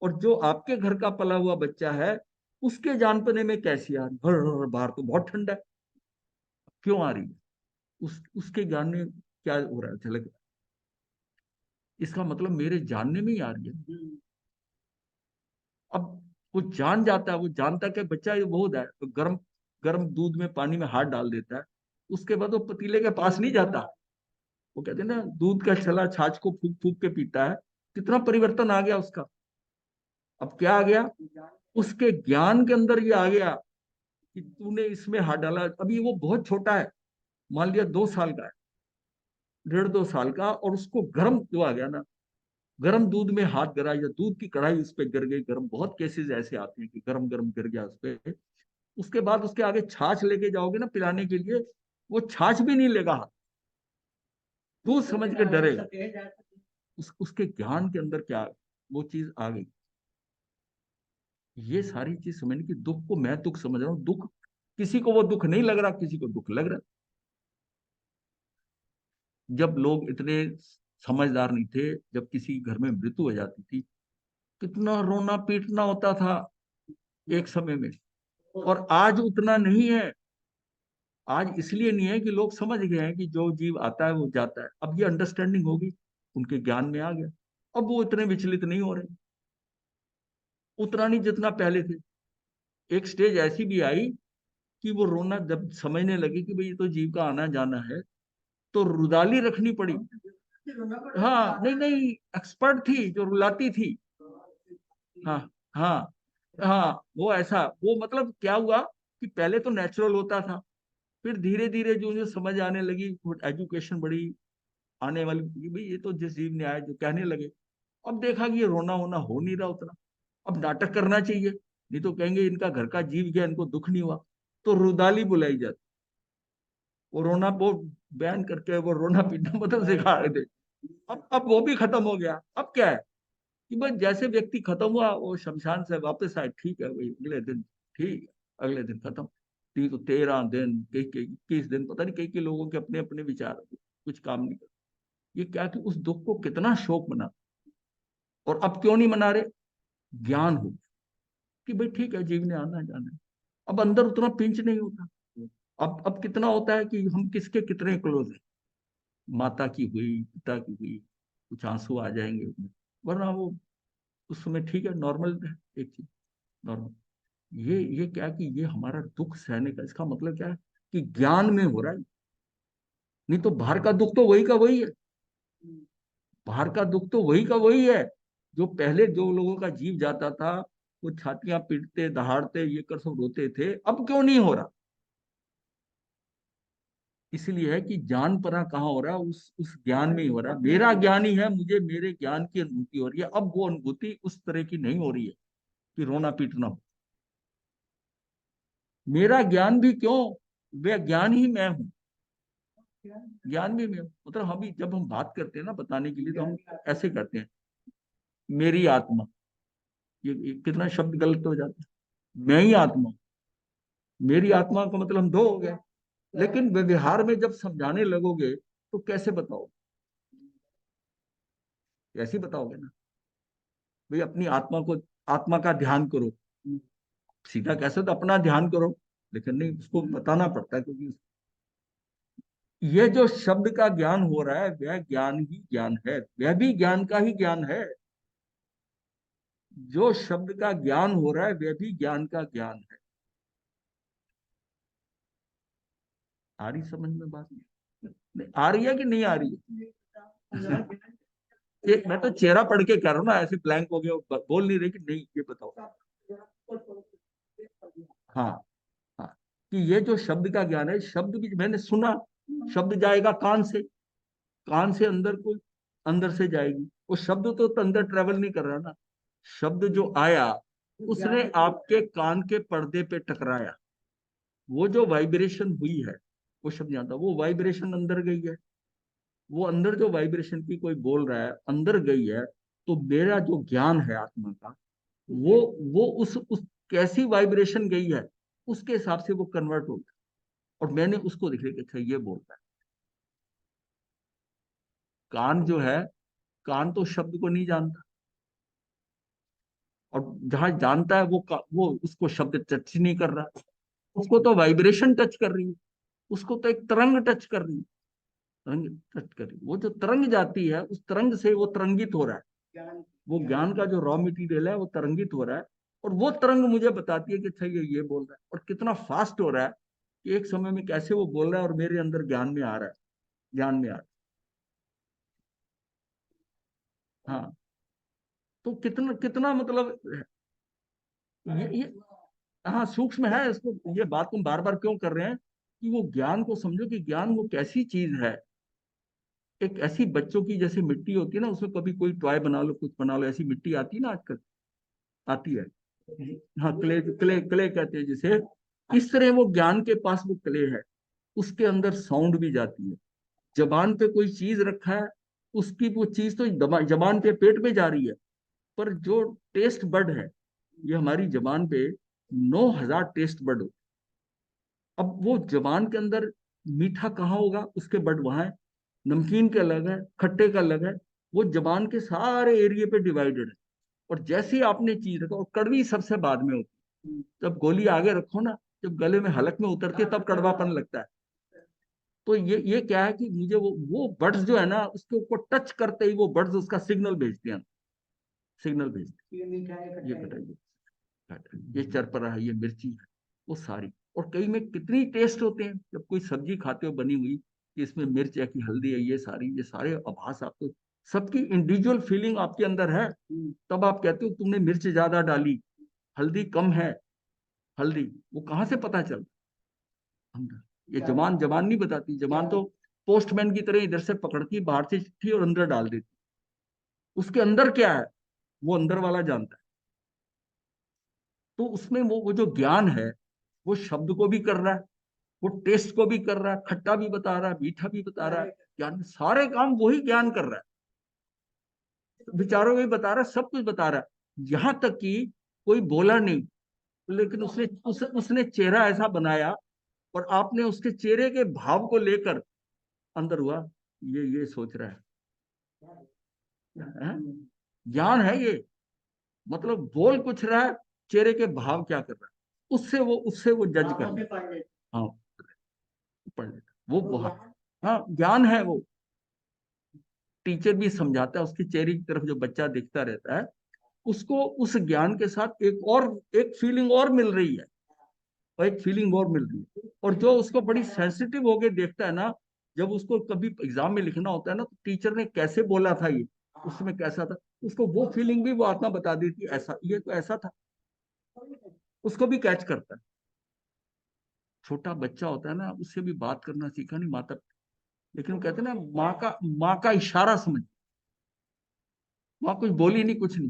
और जो आपके घर का पला हुआ बच्चा है उसके जानपने में कैसे आ रही है। बाहर तो बहुत ठंड है, क्यों आ रही है? उसके ज्ञान में क्या हो रहा है, झलक रहा है। इसका मतलब मेरे जानने में ही आ रही है। अब वो जान जाता है, वो जानता है कि बच्चा ये बहुत है, तो गर्म गर्म दूध में पानी में हाथ डाल देता है। उसके बाद वो पतीले के पास नहीं जाता। वो कहते हैं ना, दूध का छला छाछ को फूक फूक के पीता है। कितना परिवर्तन आ गया उसका। अब क्या आ गया? उसके ज्ञान के अंदर ये आ गया कि तूने इसमें हाथ डाला। अभी वो बहुत छोटा है, मान लिया 2 साल का है, 1.5 2 साल का, और उसको गर्म जो आ गया ना, गर्म दूध में हाथ गिरा या दूध की कढ़ाई उस पर गिर गई गर्म, बहुत केसेस ऐसे आते हैं कि गर्म गर्म गिर गया उस पर। उसके बाद उसके आगे छाछ लेके जाओगे ना पिलाने के लिए, वो छाछ भी नहीं लेगा हाथ, दूध समझ के डरेगा। उसके ज्ञान के अंदर क्या वो चीज आ गई। ये सारी चीज समझने की, दुख को मैं दुख समझ रहा हूँ, दुख किसी को वो दुख नहीं लग रहा, किसी को दुख लग रहा। जब लोग इतने समझदार नहीं थे, जब किसी घर में मृत्यु हो जाती थी, कितना रोना पीटना होता था एक समय में, और आज उतना नहीं है। आज इसलिए नहीं है कि लोग समझ गए हैं कि जो जीव आता है वो जाता है, अब ये अंडरस्टैंडिंग होगी, उनके ज्ञान में आ गया। अब वो इतने विचलित नहीं हो रहे, उतना नहीं जितना पहले थे। एक स्टेज ऐसी भी आई कि वो रोना जब समझने लगे कि भाई ये तो जीव का आना जाना है, तो रुदाली रखनी पड़ी। हाँ, नहीं नहीं, एक्सपर्ट थी जो रुलाती थी। हाँ हाँ हाँ, वो ऐसा, वो मतलब क्या हुआ कि पहले तो नेचुरल होता था, फिर धीरे धीरे जो जो समझ आने लगी, एजुकेशन बढ़ी, आने वाली कि भाई ये तो जिस जीव ने आया, जो कहने लगे। अब देखा कि ये रोना होना हो नहीं रहा उतना, अब नाटक करना चाहिए, नहीं तो कहेंगे इनका घर का जीव गया, इनको दुख नहीं हुआ, तो रुदाली बुलाई जाती। वो रोना वो बयान करके वो रोना पीटना मतलब सिखा रहे थे। अब वो भी खत्म हो गया। अब क्या है कि बस जैसे व्यक्ति खत्म हुआ वो शमशान से वापस आए, ठीक है भाई, अगले दिन ठीक है, अगले दिन खत्म। नहीं तो 13 दिन, कई कई 21 दिन, पता नहीं, कई कई लोगों के अपने अपने विचार, कुछ काम नहीं कर। ये क्या कि उस दुख को कितना शोक मना, और अब क्यों नहीं मना रहे? ज्ञान हो कि भाई ठीक है, जीव ने आना जाना है। अब अंदर उतना पिंच नहीं होता। अब कितना होता है कि हम किसके कितने क्लोज हैं, माता की हुई, पिता की हुई, कुछ आंसू आ जाएंगे उसमें, वरना वो उस समय ठीक है, नॉर्मल है, एक चीज नॉर्मल। ये क्या कि ये हमारा दुख सहने का, इसका मतलब क्या है कि ज्ञान में हो रहा है। नहीं तो बाहर का दुख तो वही का वही है, बाहर का दुख तो वही का वही है। जो पहले जो लोगों का जीव जाता था, वो छातियां पीटते दहाड़ते ये कर सब रोते थे, अब क्यों नहीं हो रहा? इसलिए है कि ज्ञान परा कहाँ हो रहा है, उस ज्ञान में ही हो रहा है। मेरा ज्ञान ही है, मुझे मेरे ज्ञान की अनुभूति हो रही है। अब वो अनुभूति उस तरह की नहीं हो रही है कि रोना पीटना हो। मेरा ज्ञान भी क्यों, वह ज्ञान ही मैं हूँ, ज्ञान भी मैं हूँ। मतलब हम जब हम बात करते हैं ना बताने के लिए, तो हम ऐसे करते हैं मेरी आत्मा, ये कितना शब्द गलत हो जाता है। मैं ही आत्मा हूं। मेरी आत्मा का मतलब हम दो हो गए। लेकिन व्यवहार में जब समझाने लगोगे तो कैसे बताओ? ऐसे ही बताओगे ना, भाई अपनी आत्मा को, आत्मा का ध्यान करो। सीधा कैसे, तो अपना ध्यान करो। लेकिन नहीं, उसको बताना पड़ता है, क्योंकि ये जो शब्द का ज्ञान हो रहा है वह ज्ञान ही ज्ञान है, वह भी ज्ञान का ही ज्ञान है। जो शब्द का ज्ञान हो रहा है वह भी ज्ञान का ज्ञान है। आ रही समझ में बात? नहीं आ रही है कि नहीं आ रही है? एक मैं तो चेहरा पढ़ के कर रहा हूँ ना, ऐसे ब्लैंक हो गया, बोल नहीं रही कि नहीं, ये बताओ। हाँ, हाँ, कि ये जो शब्द का ज्ञान है, शब्द भी मैंने सुना। शब्द जाएगा कान से, कान से अंदर को, अंदर से जाएगी वो शब्द, तो अंदर ट्रेवल नहीं कर रहा ना। शब्द जो आया उसने आपके कान के पर्दे पे टकराया, वो जो वाइब्रेशन हुई है, वो शब्द जानता, वो वाइब्रेशन अंदर गई है। वो अंदर जो वाइब्रेशन की कोई बोल रहा है अंदर गई है, तो मेरा जो ज्ञान है आत्मा का, वो उस कैसी वाइब्रेशन गई है उसके हिसाब से वो कन्वर्ट होता है। और मैंने उसको देख लिया कि अच्छा ये बोल रहा है। कान जो है, कान तो शब्द को नहीं जानता, और जहां जानता है वो उसको शब्द टच नहीं कर रहा, उसको तो वाइब्रेशन टच कर रही है, उसको तो एक तरंग टच कर रही है। तरंग टच कर रही है, वो जो तरंग जाती है उस तरंग से वो तरंगित हो रहा है। वो ज्ञान का जो रॉ मटेरियल है वो तरंगित हो रहा है। और वो तरंग मुझे बताती है कि अच्छा ये बोल रहा है, और कितना फास्ट हो रहा है कि एक समय में कैसे वो बोल रहा है और मेरे अंदर ज्ञान में आ रहा है, ज्ञान में आ रहा है। हाँ, तो कितना कितना मतलब ये हाँ सूक्ष्म है इसको। ये बात तुम बार बार क्यों कर रहे हैं कि वो ज्ञान को समझो, कि ज्ञान वो कैसी चीज है। एक ऐसी बच्चों की जैसे मिट्टी होती है ना, उसमें कभी कोई टॉय बना लो, कुछ बना लो, ऐसी मिट्टी आती है ना आजकल, आती है। हाँ, क्ले क्ले क्ले कहते हैं जिसे। इस तरह वो ज्ञान के पास वो क्ले है, उसके अंदर साउंड भी जाती है। जबान पे कोई चीज रखा है, उसकी वो चीज तो जबान पे, पेट में जा रही है, पर जो टेस्ट बड है, ये हमारी जबान पे 9,000 टेस्ट बड। अब वो जबान के अंदर मीठा कहाँ होगा, उसके बड वहां है। नमकीन का अलग है, खट्टे का अलग है। वो जबान के सारे एरिया पे डिवाइडेड है। और जैसे ही आपने चीज रखा, और कड़वी सबसे बाद में होती है। जब गोली आगे रखो ना, जब गले में हलक में उतरती है तब कड़वापन लगता है। तो ये क्या है कि मुझे वो बड्स जो है ना, उसके ऊपर टच करते ही वो बड्स उसका सिग्नल भेजते हैं, सिग्नल भेजते ये मिठाई हैं, ये खटाई। बताइए, ये चरपरा है, ये मिर्ची है, वो सारी। और कई में कितनी टेस्ट होते हैं, जब कोई सब्जी खाते हो बनी हुई, कि इसमें मिर्च है कि हल्दी है, ये सारे आभास आपको, सबकी इंडिविजुअल फीलिंग आपके अंदर है। तब आप कहते हो तुमने मिर्च ज्यादा डाली, हल्दी कम है। हल्दी वो कहाँ से पता चलता अंदर? ये जबान जबान नहीं बताती, जबान तो पोस्टमैन की तरह इधर से पकड़ती, बाहर से चिट्ठी और अंदर डाल देती। उसके अंदर क्या है, वो अंदर वाला जानता है। तो उसमें वो जो ज्ञान है, वो शब्द को भी कर रहा है, वो टेस्ट को भी कर रहा है, खट्टा भी बता रहा है, मीठा भी बता रहा है, ज्ञान सारे काम वही ज्ञान कर रहा है। विचारों में भी बता रहा है, सब कुछ बता रहा है, यहाँ तक कि कोई बोला नहीं, लेकिन उसने चेहरा ऐसा बनाया, और आपने उसके चेहरे के भाव को लेकर अंदर हुआ, ये सोच रहा है। ज्ञान है ये। मतलब बोल कुछ रहा है, चेहरे के भाव क्या कर रहा है, उससे वो जज कर लेता है। हाँ, पढ़ लेता वो बहुत। हाँ, ज्ञान है वो। टीचर भी समझाता है, उसके चेहरे की तरफ जो बच्चा देखता रहता है, उसको उस ज्ञान के साथ एक फीलिंग और मिल रही है, और एक फीलिंग और मिल रही है। और जो उसको बड़ी सेंसिटिव होके देखता है ना, जब उसको कभी एग्जाम में लिखना होता है ना, तो टीचर ने कैसे बोला था ये, उसमें कैसा था, उसको वो फीलिंग भी वो आत्मा बता देती है, ऐसा ये तो ऐसा था, उसको भी कैच करता है। छोटा बच्चा होता है ना, उससे भी बात करना सीखा नहीं माता, लेकिन वो कहते हैं ना, माँ का इशारा समझ। वहां कुछ बोली नहीं, कुछ नहीं,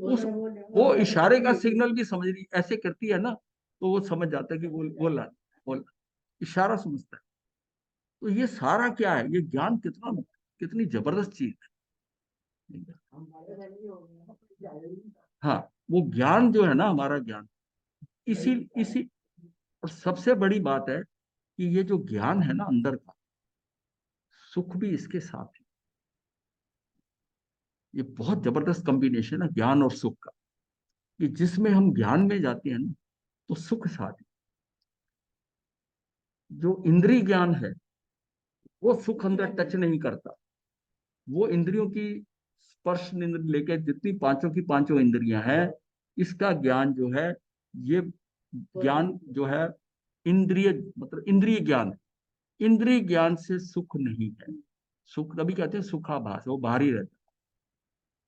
उस वो इशारे का सिग्नल भी समझ रही, ऐसे करती है ना, तो वो समझ जाता है कि बोला, इशारा समझता है। तो ये सारा क्या है, ये ज्ञान कितनी जबरदस्त चीज है। हमारे घर में हो गया, जाए ही नहीं। हाँ, वो ज्ञान जो है ना, हमारा ज्ञान, इसी और सबसे बड़ी बात है कि ये जो ज्ञान है ना अंदर का, सुख भी इसके साथ है। ये बहुत जबरदस्त कॉम्बिनेशन है ज्ञान और सुख का, कि जिसमें हम ज्ञान में जाते हैं ना, तो सुख साथ है। जो इंद्रिय ज्ञान है वो सुख अंदर टच नहीं करता। वो इंद्रियों की स्पर्श इंद्र लेके जितनी पांचों की पांचों इंद्रियां हैं, इसका ज्ञान जो है, ये ज्ञान जो है इंद्रिय, मतलब इंद्रिय ज्ञान है। इंद्रिय ज्ञान से सुख नहीं है। सुख तभी कहते हैं सुखाभास, वो बाहर ही रहता है।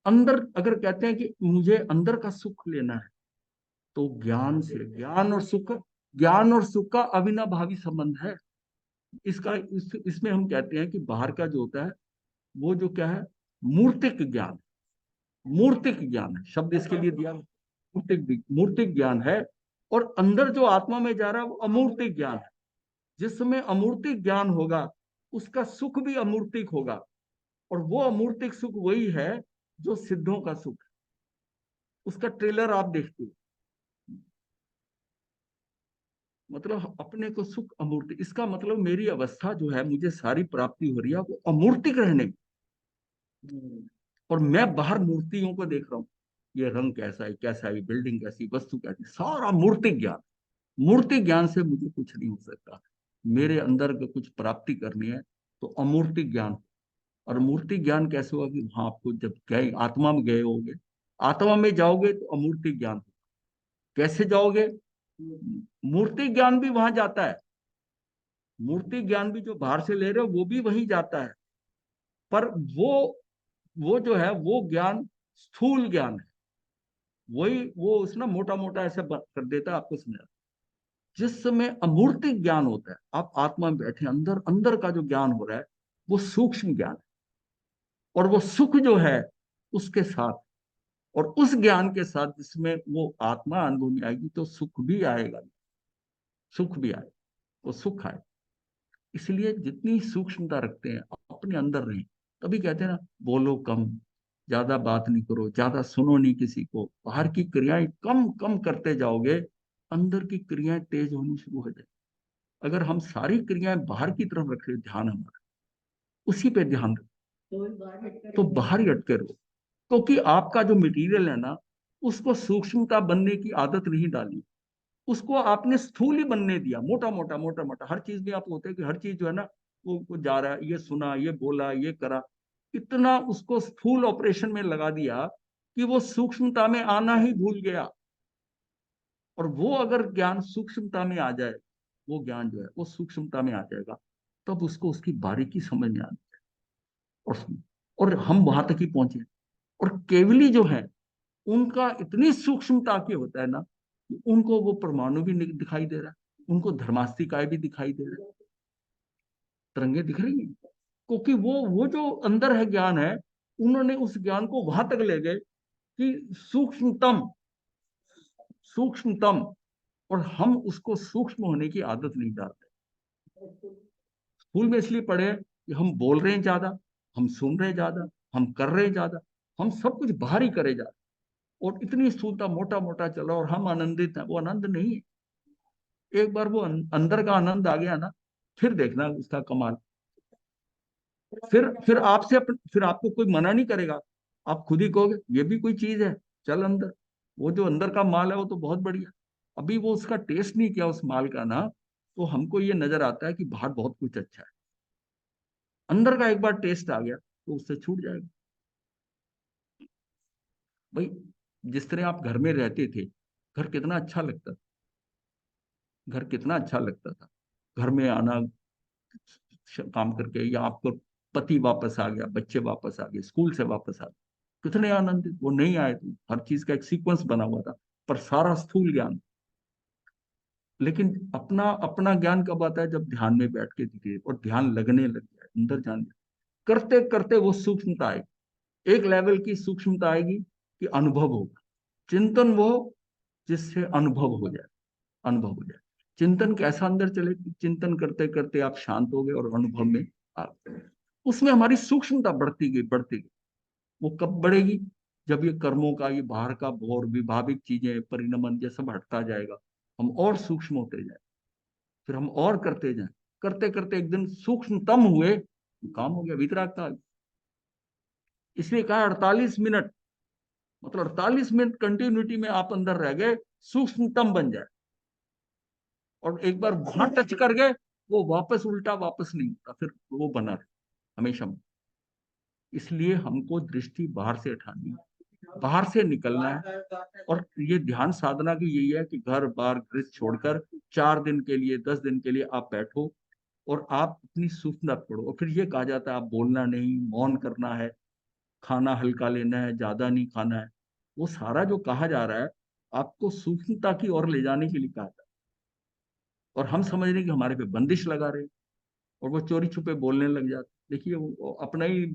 अंदर अगर कहते हैं कि मुझे अंदर का सुख लेना है, तो ज्ञान से, ज्ञान और सुख का अविनाभावी संबंध है। इसमें हम कहते हैं कि बाहर का जो होता है, वो जो क्या है, मूर्तिक ज्ञान। मूर्तिक ज्ञान है शब्द इसके लिए दिया, मूर्तिक मूर्तिक ज्ञान है। और अंदर जो आत्मा में जा रहा है वो अमूर्तिक ज्ञान है। जिस समय अमूर्तिक ज्ञान होगा, उसका सुख भी अमूर्तिक होगा। और वो अमूर्तिक सुख वही है जो सिद्धों का सुख है। उसका ट्रेलर आप देखते हो, मतलब अपने को सुख अमूर्ति, इसका मतलब मेरी अवस्था जो है, मुझे सारी प्राप्ति हो रही है वो अमूर्तिक रहने की। और मैं बाहर मूर्तियों को देख रहा हूँ, ये रंग कैसा है, कैसा है, बिल्डिंग कैसी, वस्तु कैसी, सारा मूर्तिक ज्ञान। मूर्तिक ज्ञान से मुझे कुछ नहीं हो सकता। मेरे अंदर को कुछ प्राप्ति करनी है तो अमूर्तिक ज्ञान। और मूर्तिक ज्ञान कैसे होगा, कि वहां आपको जब गए, आत्मा में गए होगे, आत्मा में जाओगे तो अमूर्तिक ज्ञान। कैसे जाओगे? मूर्तिक ज्ञान भी वहां जाता है। मूर्ति ज्ञान भी जो बाहर से ले रहे हो वो भी वही जाता है। पर वो जो है वो ज्ञान स्थूल ज्ञान है। वही वो उसने मोटा मोटा ऐसे कर देता है, आपको समझा। जिस समय अमूर्तिक ज्ञान होता है, आप आत्मा में बैठे, अंदर अंदर का जो ज्ञान हो रहा है, वो सूक्ष्म ज्ञान है। और वो सुख जो है उसके साथ, और उस ज्ञान के साथ जिसमें वो आत्मा अनुभव में आएगी, तो सुख भी आएगा। सुख भी आए, वो सुख आए। इसलिए जितनी सूक्ष्मता रखते हैं अपने अंदर रहें। तभी कहते हैं ना, बोलो कम, ज्यादा बात नहीं करो, ज्यादा सुनो नहीं किसी को, बाहर की क्रियाएं कम कम करते जाओगे, अंदर की क्रियाएं तेज होनी शुरू हो जाए। अगर हम सारी क्रियाएं बाहर की तरफ रख रहे, ध्यान हमारा उसी पे ध्यान रखें, तो ही बाहर निकल तो रहे बाहर ही अटके रहो। क्योंकि आपका जो मटेरियल है ना, उसको सूक्ष्मता बनने की आदत नहीं डाली। उसको आपने स्थूल ही बनने दिया, मोटा मोटा मोटा मोटा। हर चीज में आप होते हैं कि हर चीज जो है ना, वो जा रहा है, ये सुना, ये बोला, ये करा, इतना उसको स्थूल ऑपरेशन में लगा दिया कि वो सूक्ष्मता में आना ही भूल गया। और वो अगर ज्ञान सूक्ष्मता में आ जाए, वो ज्ञान जो है वो सूक्ष्मता में आ जाएगा, तब उसको उसकी बारीकी समझ में आती है। और हम वहां तक ही पहुंचे। और केवली जो है, उनका इतनी सूक्ष्मता के होता है ना, कि उनको वो परमाणु भी दिखाई दे रहा है, उनको धर्मास्तिकाएं भी दिखाई दे रहा है, तरंगे दिख रही हैं। क्योंकि वो जो अंदर है ज्ञान है, उन्होंने उस ज्ञान को वहां तक ले गए कि सूक्ष्मतम, सूक्ष्मतम। और हम उसको सूक्ष्म होने की आदत नहीं डालते। स्कूल में इसलिए पढ़े कि हम बोल रहे हैं ज्यादा, हम सुन रहे हैं ज्यादा, हम कर रहे हैं ज्यादा, हम सब कुछ बाहर ही करे जा रहे हैं। और इतनी स्थूलता, मोटा मोटा चला, और हम आनंदित हैं, वो आनंद नहीं है। एक बार वो अंदर का आनंद आ गया ना, फिर देखना उसका कमाल। फिर फिर आपको कोई मना नहीं करेगा। आप खुद ही कहोगे ये भी कोई चीज है, चल अंदर। वो जो अंदर का माल है वो तो बहुत बढ़िया। अभी वो उसका टेस्ट नहीं किया उस माल का ना, तो हमको ये नजर आता है कि बाहर बहुत कुछ अच्छा है। अंदर का एक बार टेस्ट आ गया तो उससे छूट जाएगा। भाई, जिस तरह आप घर में रहते थे, घर कितना अच्छा लगता था। घर कितना अच्छा लगता था। घर में आना, काम करके, या आपको पति वापस आ गया, बच्चे वापस आ गए, स्कूल से वापस आ गए, कितने आनंदित। वो नहीं आए थे, हर चीज का एक सीक्वेंस बना हुआ था, पर सारा स्थूल ज्ञान। लेकिन अपना अपना ज्ञान कब आता है? जब ध्यान में बैठ के दिखे और ध्यान लगने लग जाए, अंदर जाने, करते करते वो सूक्ष्मता आएगी। एक लेवल की सूक्ष्मता आएगी कि अनुभव होगा। चिंतन वो, जिससे अनुभव हो जाए, अनुभव हो जाए। चिंतन कैसा अंदर चले? चिंतन करते करते आप शांत हो गए और अनुभव में आ गए। उसमें हमारी सूक्ष्मता बढ़ती गई, बढ़ती गई। वो कब बढ़ेगी? जब ये कर्मों का, ये बाहर का भोर, विभाविक चीजें, परिणमन, ये सब हटता जाएगा, हम और सूक्ष्म होते जाए, फिर हम और करते जाए, करते करते एक दिन सूक्ष्मतम हुए, काम हो गया वितराग का। इसलिए कहा 48 मिनट, मतलब 48 मिनट कंटिन्यूटी में आप अंदर रह गए, सूक्ष्मतम बन जाए, और एक बार वहां टच कर गए, वो वापस उल्टा वापस नहीं होता, फिर वो बना रहे हमेशा। इसलिए हमको दृष्टि बाहर से हटानी है, बाहर से निकलना है। और ये ध्यान साधना की यही है कि घर बार गृह छोड़कर 4 दिन के लिए, 10 दिन के लिए आप बैठो और आप अपनी सूचना पढ़ो। और फिर ये कहा जाता है आप बोलना नहीं, मौन करना है, खाना हल्का लेना है, ज्यादा नहीं खाना है। वो सारा जो कहा जा रहा है आपको सूक्ष्मता की ओर ले जाने के लिए कहा था, और हम समझ रहे हैं कि हमारे पे बंदिश लगा रहे हैं, और वो चोरी छुपे बोलने लग जाते। देखिए वो अपना ही,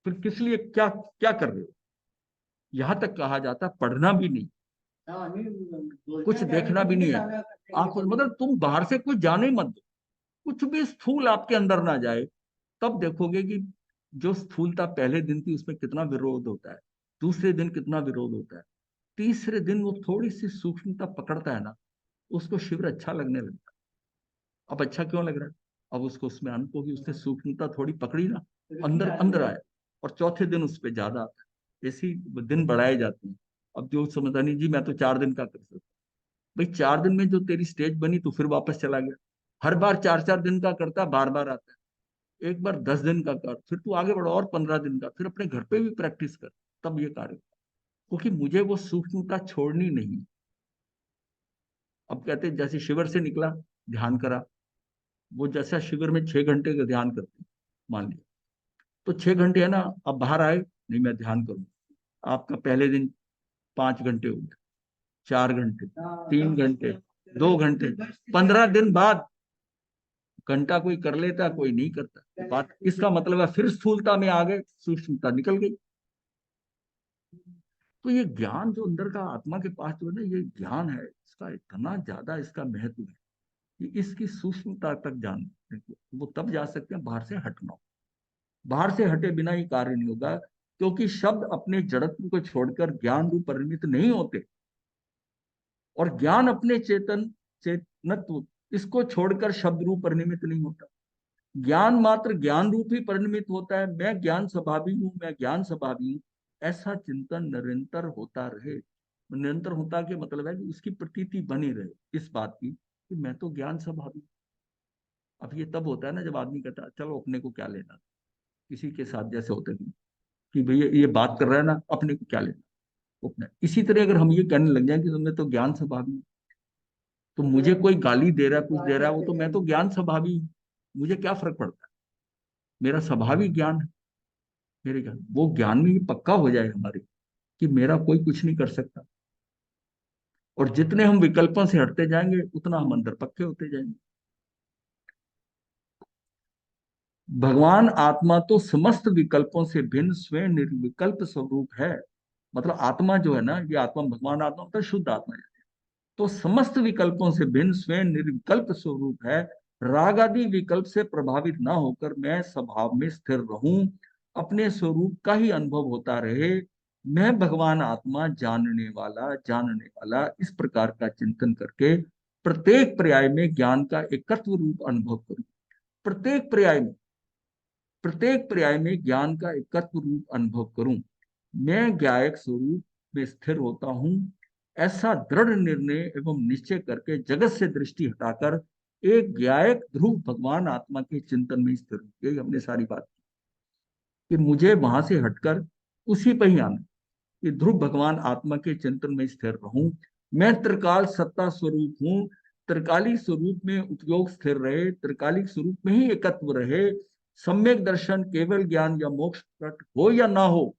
फिर किस लिए, क्या क्या कर रहे हो? यहां तक कहा जाता पढ़ना भी नहीं, हाँ, नहीं, कुछ बोलने जाने देखना से भी भी नहीं है। ताना करते हैं आप कि मतलब तुम बाहर से कुछ जाने ही मत दो, कुछ भी स्थूल आपके अंदर ना जाए। तब देखोगे कि जो स्थूलता पहले दिन थी उसमें कितना विरोध होता है, दूसरे दिन कितना विरोध होता है, तीसरे दिन वो थोड़ी सी सूक्ष्मता पकड़ता है ना, उसको शिविर अच्छा लगने लगता है। अब अच्छा क्यों लग रहा है? अब उसको उसमें अंत होगी, उसने सूक्ष्मता थोड़ी पकड़ी ना, अंदर अंदर आए, और चौथे दिन उस पर ज्यादा आता है। ऐसी दिन बढ़ाए जाते हैं। अब जो समझता नहीं जी मैं तो 4 दिन का कर सकता, भाई 4 दिन में जो तेरी स्टेज बनी तो फिर वापस चला गया। हर बार 4 4 दिन का करता, बार बार आता है। एक बार 10 दिन का कर, फिर तू आगे बढ़ो और 15 दिन का, फिर अपने घर पे भी प्रैक्टिस कर, तब ये कार्य। क्योंकि मुझे वो सूक्ष्मता छोड़नी नहीं। अब कहते हैं जैसे शिविर से निकला, ध्यान करा, वो जैसा शिविर में 6 घंटे का ध्यान करते हैं, मान लिया, तो 6 घंटे है ना, अब बाहर आए, नहीं मैं ध्यान करूँ, आपका पहले दिन 5 घंटे हो गए, 4 घंटे, 3 घंटे, 2 घंटे, 15 दिन बाद घंटा कोई कर लेता, कोई नहीं करता। बात इसका मतलब है फिर स्थूलता में आ गए, सूक्ष्मता निकल गई। तो ये ज्ञान जो अंदर का आत्मा के पास जो है ना, ये ज्ञान है, इसका इतना ज्यादा इसका महत्व है कि इसकी सूक्ष्मता तक जान, वो तब जा सकते हैं बाहर से हटना। बाहर से हटे बिना ही कार्य नहीं होगा, क्योंकि शब्द अपने जड़त्व को छोड़कर ज्ञान रूप परिणित नहीं होते, और ज्ञान अपने चेतन चेतनत्व इसको छोड़कर शब्द रूप परिणमित नहीं होता। ज्ञान मात्र ज्ञान रूप ही परिणमित होता है। मैं ज्ञान स्वभावी हूँ, मैं ज्ञान स्वभावी हूँ, ऐसा चिंतन निरंतर होता रहे। निरंतर होता के मतलब है कि उसकी प्रतीति बनी रहे इस बात की कि मैं तो ज्ञान स्वभावी। अब ये तब होता है ना जब आदमी कहता है चलो अपने को क्या लेना, किसी के साथ जैसे होते हैं कि भैया ये बात कर रहा है ना, अपने को क्या लेना, अपने। इसी तरह अगर हम ये कहने लग जाए कि तुमने तो ज्ञान स्वभावी हूँ, तो मुझे कोई गाली दे रहा है, कुछ दे रहा है, वो तो मैं तो ज्ञान स्वभावी हूँ, मुझे क्या फर्क पड़ता है, मेरा स्वाभाविक ज्ञान है। मेरे ज्ञान, वो ज्ञान में ये पक्का हो जाए हमारे कि मेरा कोई कुछ नहीं कर सकता। और जितने हम विकल्पों से हटते जाएंगे उतना हम अंदर पक्के होते जाएंगे। भगवान आत्मा तो समस्त विकल्पों से भिन्न स्वयं निर्विकल्प स्वरूप है। मतलब आत्मा जो है ना, ये आत्मा, भगवान आत्मा मतलब शुद्ध आत्मा है, तो समस्त विकल्पों से भिन्न स्वयं निर्विकल्प स्वरूप है। राग आदि विकल्प से प्रभावित ना होकर मैं स्वभाव में स्थिर रहूं, अपने स्वरूप का ही अनुभव होता रहे। मैं भगवान आत्मा जानने वाला इस प्रकार का चिंतन करके प्रत्येक पर्याय में ज्ञान का एकत्व रूप अनुभव करूं। प्रत्येक पर्याय में, प्रत्येक पर्याय में ज्ञान का एकत्व रूप अनुभव करूं। मैं ज्ञायक स्वरूप में स्थिर होता हूं, ऐसा दृढ़ निर्णय एवं निश्चय करके जगत से दृष्टि हटाकर एक ज्ञायक ध्रुव भगवान आत्मा के चिंतन में स्थिर हूं। यही हमने सारी बात की कि मुझे वहां से हटकर उसी पर ही आना, कि ध्रुव भगवान आत्मा के चिंतन में स्थिर रहूं। मैं त्रिकाल सत्ता स्वरूप हूँ, त्रिकालिक स्वरूप में उपयोग स्थिर रहे, त्रिकालिक स्वरूप में ही एकत्व रहे। सम्यक दर्शन केवल ज्ञान या मोक्ष प्रकट हो या ना हो,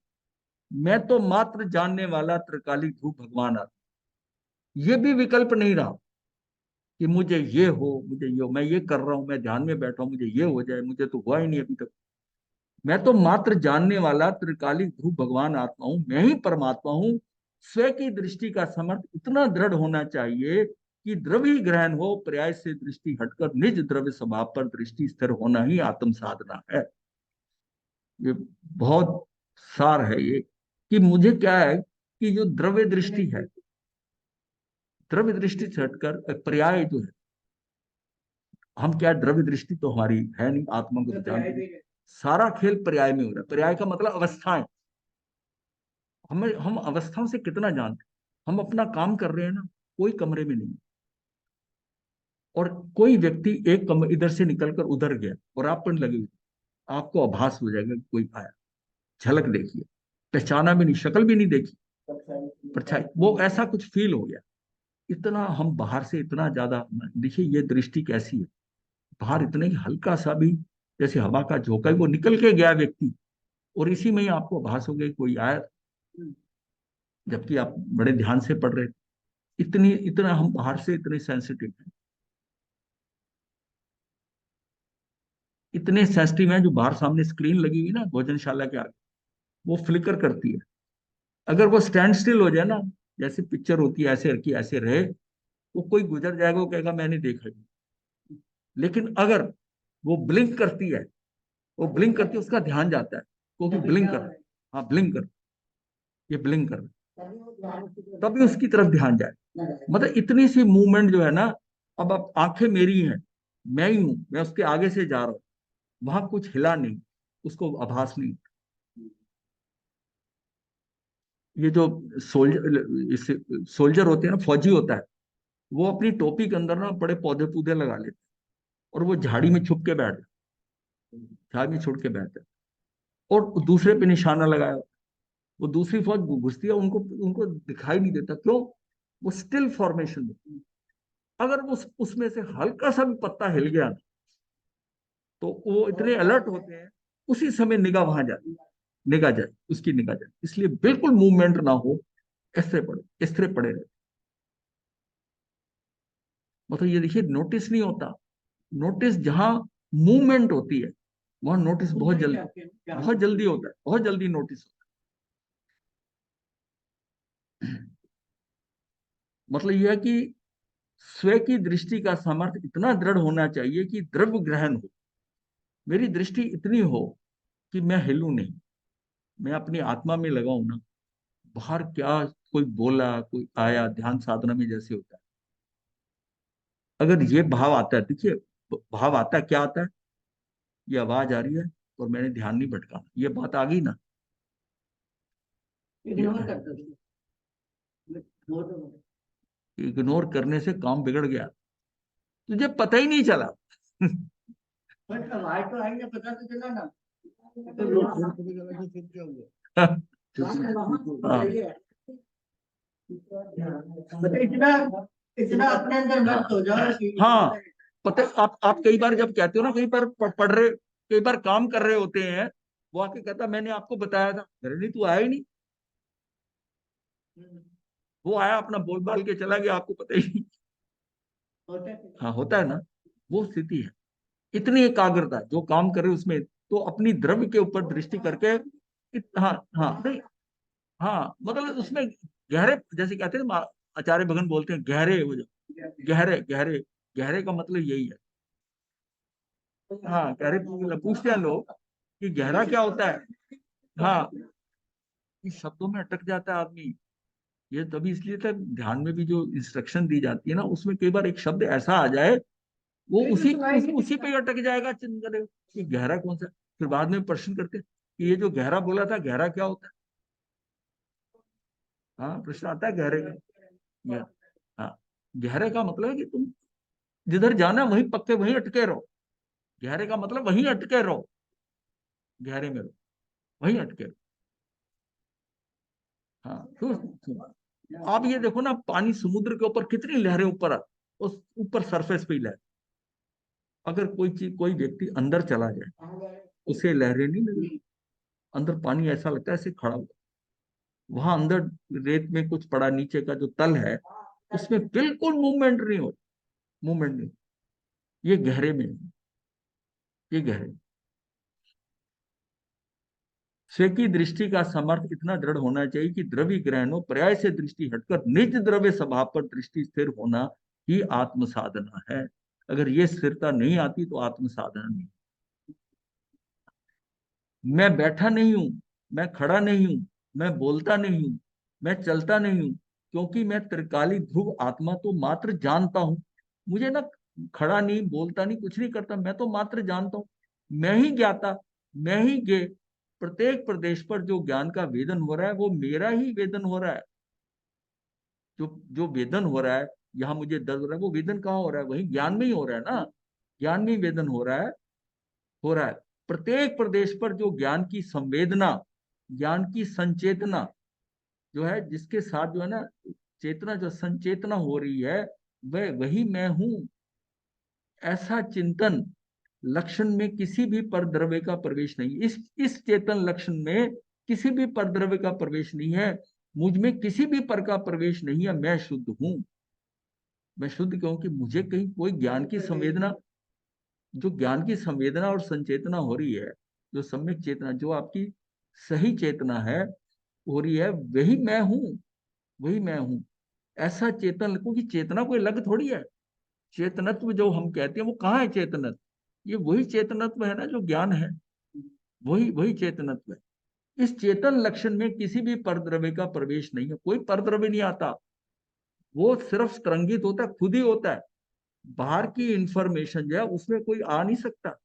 मैं तो मात्र जानने वाला त्रिकालिक ध्रुव भगवान आत्मा। ये भी विकल्प नहीं रहा कि मुझे ये हो, मुझे ये हो, मैं ये कर रहा हूं, मैं ध्यान में बैठा हूं, मुझे ये हो जाए, मुझे तो हुआ ही नहीं अभी तक। मैं तो मात्र जानने वाला त्रिकालिक ध्रुव भगवान आत्मा हूं, मैं ही परमात्मा हूं। स्वयं की दृष्टि का समर्थ इतना दृढ़ होना चाहिए कि द्रव्य ग्रहण हो, पर्याय से दृष्टि हटकर निज द्रव्य स्वभाव पर दृष्टि स्थिर होना ही आत्म साधना है। ये बहुत सार है ये, कि मुझे क्या है कि जो द्रव्य दृष्टि है, द्रव्य दृष्टि से हटकर एक पर्याय जो है, हम क्या, द्रव्य दृष्टि तो हमारी है नहीं, आत्मा को तो जानते नहीं। सारा खेल पर्याय में हो रहा है। पर्याय का मतलब अवस्थाएं। हम अवस्थाओं से कितना जानते हैं। हम अपना काम कर रहे हैं ना, कोई कमरे में नहीं, और कोई व्यक्ति एक कमरे इधर से निकलकर उधर गया और आप पर लगे हुए, आपको आभास हो जाएगा कि कोई आया, झलक देखिए, पहचाना भी नहीं, शक्ल भी नहीं देखी, परछाई, वो ऐसा कुछ फील हो गया। इतना हम बाहर से इतना ज्यादा, देखिए ये दृष्टि कैसी है, बाहर इतने ही हल्का सा भी जैसे हवा का झोंका है, वो निकल के गया व्यक्ति, और इसी में ही आपको आभास हो गया कि कोई आया, जबकि आप बड़े ध्यान से पढ़ रहे थे। इतनी इतना हम बाहर से इतने सेंसिटिव हैं, इतने सेंसिटिव हैं, जो बाहर सामने स्क्रीन लगी हुई ना भोजनशाला के आगे, वो फ्लिकर करती है। अगर वो स्टैंड स्टिल हो जाए ना, जैसे पिक्चर होती है ऐसे रखी ऐसे रहे, वो कोई गुजर जाएगा, वो कहेगा मैंने देखा ही नहीं। लेकिन अगर वो ब्लिंक करती है, वो ब्लिंक करती है, उसका ध्यान जाता है, क्योंकि ब्लिंक कर, हाँ ब्लिंक कर, ये ब्लिंक कर, तभी उसकी तरफ ध्यान जाए। मतलब इतनी सी मूवमेंट जो है ना, अब आप आंखें मेरी हैं, मैं ही हूं, मैं उसके आगे से जा रहा हूँ, वहां कुछ हिला नहीं, उसको आभास नहीं। ये जो सोल्जर सोल्जर होते हैं ना, फौजी होता है, वो अपनी टोपी के अंदर ना बड़े पौधे पौधे लगा लेते हैं, और वो झाड़ी में छुप के बैठ जाते, झाड़ी में छुप के बैठते हैं, और दूसरे पे निशाना लगाया, वो दूसरी फौज घुसती है, उनको उनको दिखाई नहीं देता, क्यों? वो स्टिल फॉर्मेशन में। अगर उसमें से हल्का सा भी पत्ता हिल गया ना, तो वो इतने अलर्ट होते हैं, उसी समय निगाह वहां जाती है, निगाह जाए, उसकी निगाह जाए, इसलिए बिल्कुल मूवमेंट ना हो, स्थिर पड़े रहे। मतलब ये देखिए, नोटिस नहीं होता। नोटिस जहां मूवमेंट होती है, वहां नोटिस बहुत जल्दी होता है, बहुत जल्दी नोटिस होता है। मतलब यह है कि स्वयं की दृष्टि का सामर्थ्य इतना दृढ़ होना चाहिए कि द्रव्य ग्रहण हो, मेरी दृष्टि इतनी हो कि मैं हिलूं नहीं, मैं अपनी आत्मा में लगाऊं ना, बाहर क्या कोई बोला, कोई आया, ध्यान साधना में जैसे होता है। अगर ये भाव आता है, देखिए भाव आता है, क्या आता है, ये आवाज आ रही है और मैंने ध्यान नहीं भटका, ये बात आ गई ना, इग्नोर करते थे। वो तो इग्नोर करने से काम बिगड़ गया, तुझे पता ही नहीं चला। बट आवाज तो आई ना, पता तो चला ना। तो लोग फिर पता चला कि फिर क्या हुआ। हाँ सही है। मतलब इतना इतना अपने अंदर मत हो जाओ कि हाँ, पता है, आप कई बार जब कहते हो ना, कई बार पढ़ रहे, कई बार काम कर रहे होते हैं, वो आके कहता मैंने आपको बताया था, अरे नहीं तू आया ही नहीं, वो आया अपना बोल बाल के चला गया, आपको पता ही नहीं। होता है। हाँ होता है ना, वो स्थिति है। इतनी एकाग्रता जो काम करे उसमें, तो अपनी द्रव्य के ऊपर दृष्टि करके हाँ हाँ नहीं, हाँ मतलब उसमें गहरे, जैसे कहते हैं ना, आचार्य भगन बोलते हैं गहरे हो जाओ, गहरे गहरे, गहरे का मतलब यही है। हाँ गहरे, पूछते हैं लोग कि गहरा क्या होता है। हाँ, इस शब्दों में अटक जाता है आदमी। ये तभी इसलिए तक ध्यान में भी जो इंस्ट्रक्शन दी जाती है ना, उसमें कई बार एक शब्द ऐसा आ जाए, वो उसी पे ही अटक जाएगा, चिंतन करेगा कि गहरा कौन सा। फिर बाद में प्रश्न करते हैं कि ये जो गहरा बोला था, गहरा क्या होता है। हाँ प्रश्न आता है गहरे का। हाँ, गहरे का मतलब है कि तुम जिधर जाना वहीं पक्के, वहीं अटके रहो। गहरे का मतलब वहीं अटके रहो, गहरे में रहो, वहीं अटके रहो। हाँ तो आप ये देखो ना, पानी समुद्र के ऊपर कितनी लहरें ऊपर उस ऊपर सरफेस पे ही लहर, अगर कोई चीज, कोई व्यक्ति अंदर चला जाए, उसे लहरें नहीं लगेगी। अंदर पानी ऐसा लगता है ऐसे खड़ा हुआ, वहां अंदर रेत में कुछ पड़ा, नीचे का जो तल है उसमें बिल्कुल मूवमेंट नहीं हो, मूवमेंट नहीं। ये गहरे में है, ये गहरे। स्वयं की दृष्टि का समर्थ इतना दृढ़ होना चाहिए कि द्रव्य ग्रहणों पर्याय से दृष्टि हटकर निज द्रव्य स्वभाव पर दृष्टि स्थिर होना ही आत्म साधना है। अगर ये स्थिरता नहीं आती तो आत्म साधना नहीं। मैं बैठा नहीं हूं, मैं खड़ा नहीं हूं, मैं बोलता नहीं हूं, मैं चलता नहीं हूं, क्योंकि मैं त्रिकाली ध्रुव आत्मा तो मात्र जानता हूं। मुझे ना खड़ा नहीं, बोलता नहीं, कुछ नहीं करता, मैं तो मात्र जानता हूं। मैं ही ज्ञाता, मैं ही ज्ञेय। प्रत्येक प्रदेश पर जो ज्ञान का वेदन हो रहा है वो मेरा ही वेदन हो रहा है। जो जो वेदन हो रहा है, यहाँ मुझे दर्द हो रहा है, वो वेदन कहाँ हो रहा है? वही ज्ञान में ही हो रहा है ना। ज्ञान में ही वेदन हो रहा है, हो रहा है। प्रत्येक प्रदेश पर जो ज्ञान की संवेदना, ज्ञान की संचेतना जो है, जिसके साथ जो है ना चेतना, जो संचेतना हो रही है, वह वही मैं हूं। ऐसा चिंतन लक्षण में किसी भी परद्रव्य का प्रवेश नहीं। इस चेतन लक्षण में किसी भी परद्रव्य का प्रवेश नहीं है। मुझ में किसी भी पर का प्रवेश नहीं है। मैं शुद्ध हूं। मैं शुद्ध क्यों? कि मुझे कहीं कोई ज्ञान की संवेदना, जो ज्ञान की संवेदना और संचेतना हो रही है, जो सम्यक चेतना, जो आपकी सही चेतना है हो रही है, वही मैं हूं। वही मैं हूं। ऐसा चेतन, क्योंकि चेतना कोई अलग थोड़ी है। चेतनत्व जो हम कहते हैं वो कहाँ है? चेतनत्व, ये वही चेतनत्व है ना जो ज्ञान है। वही वही चेतनत्व है। इस चेतन लक्षण में किसी भी परद्रव्य का प्रवेश नहीं है। कोई परद्रव्य नहीं आता। वो सिर्फ तरंगित होता है, खुद ही होता है। बाहर की इंफॉर्मेशन जो है उसमें कोई आ नहीं सकता।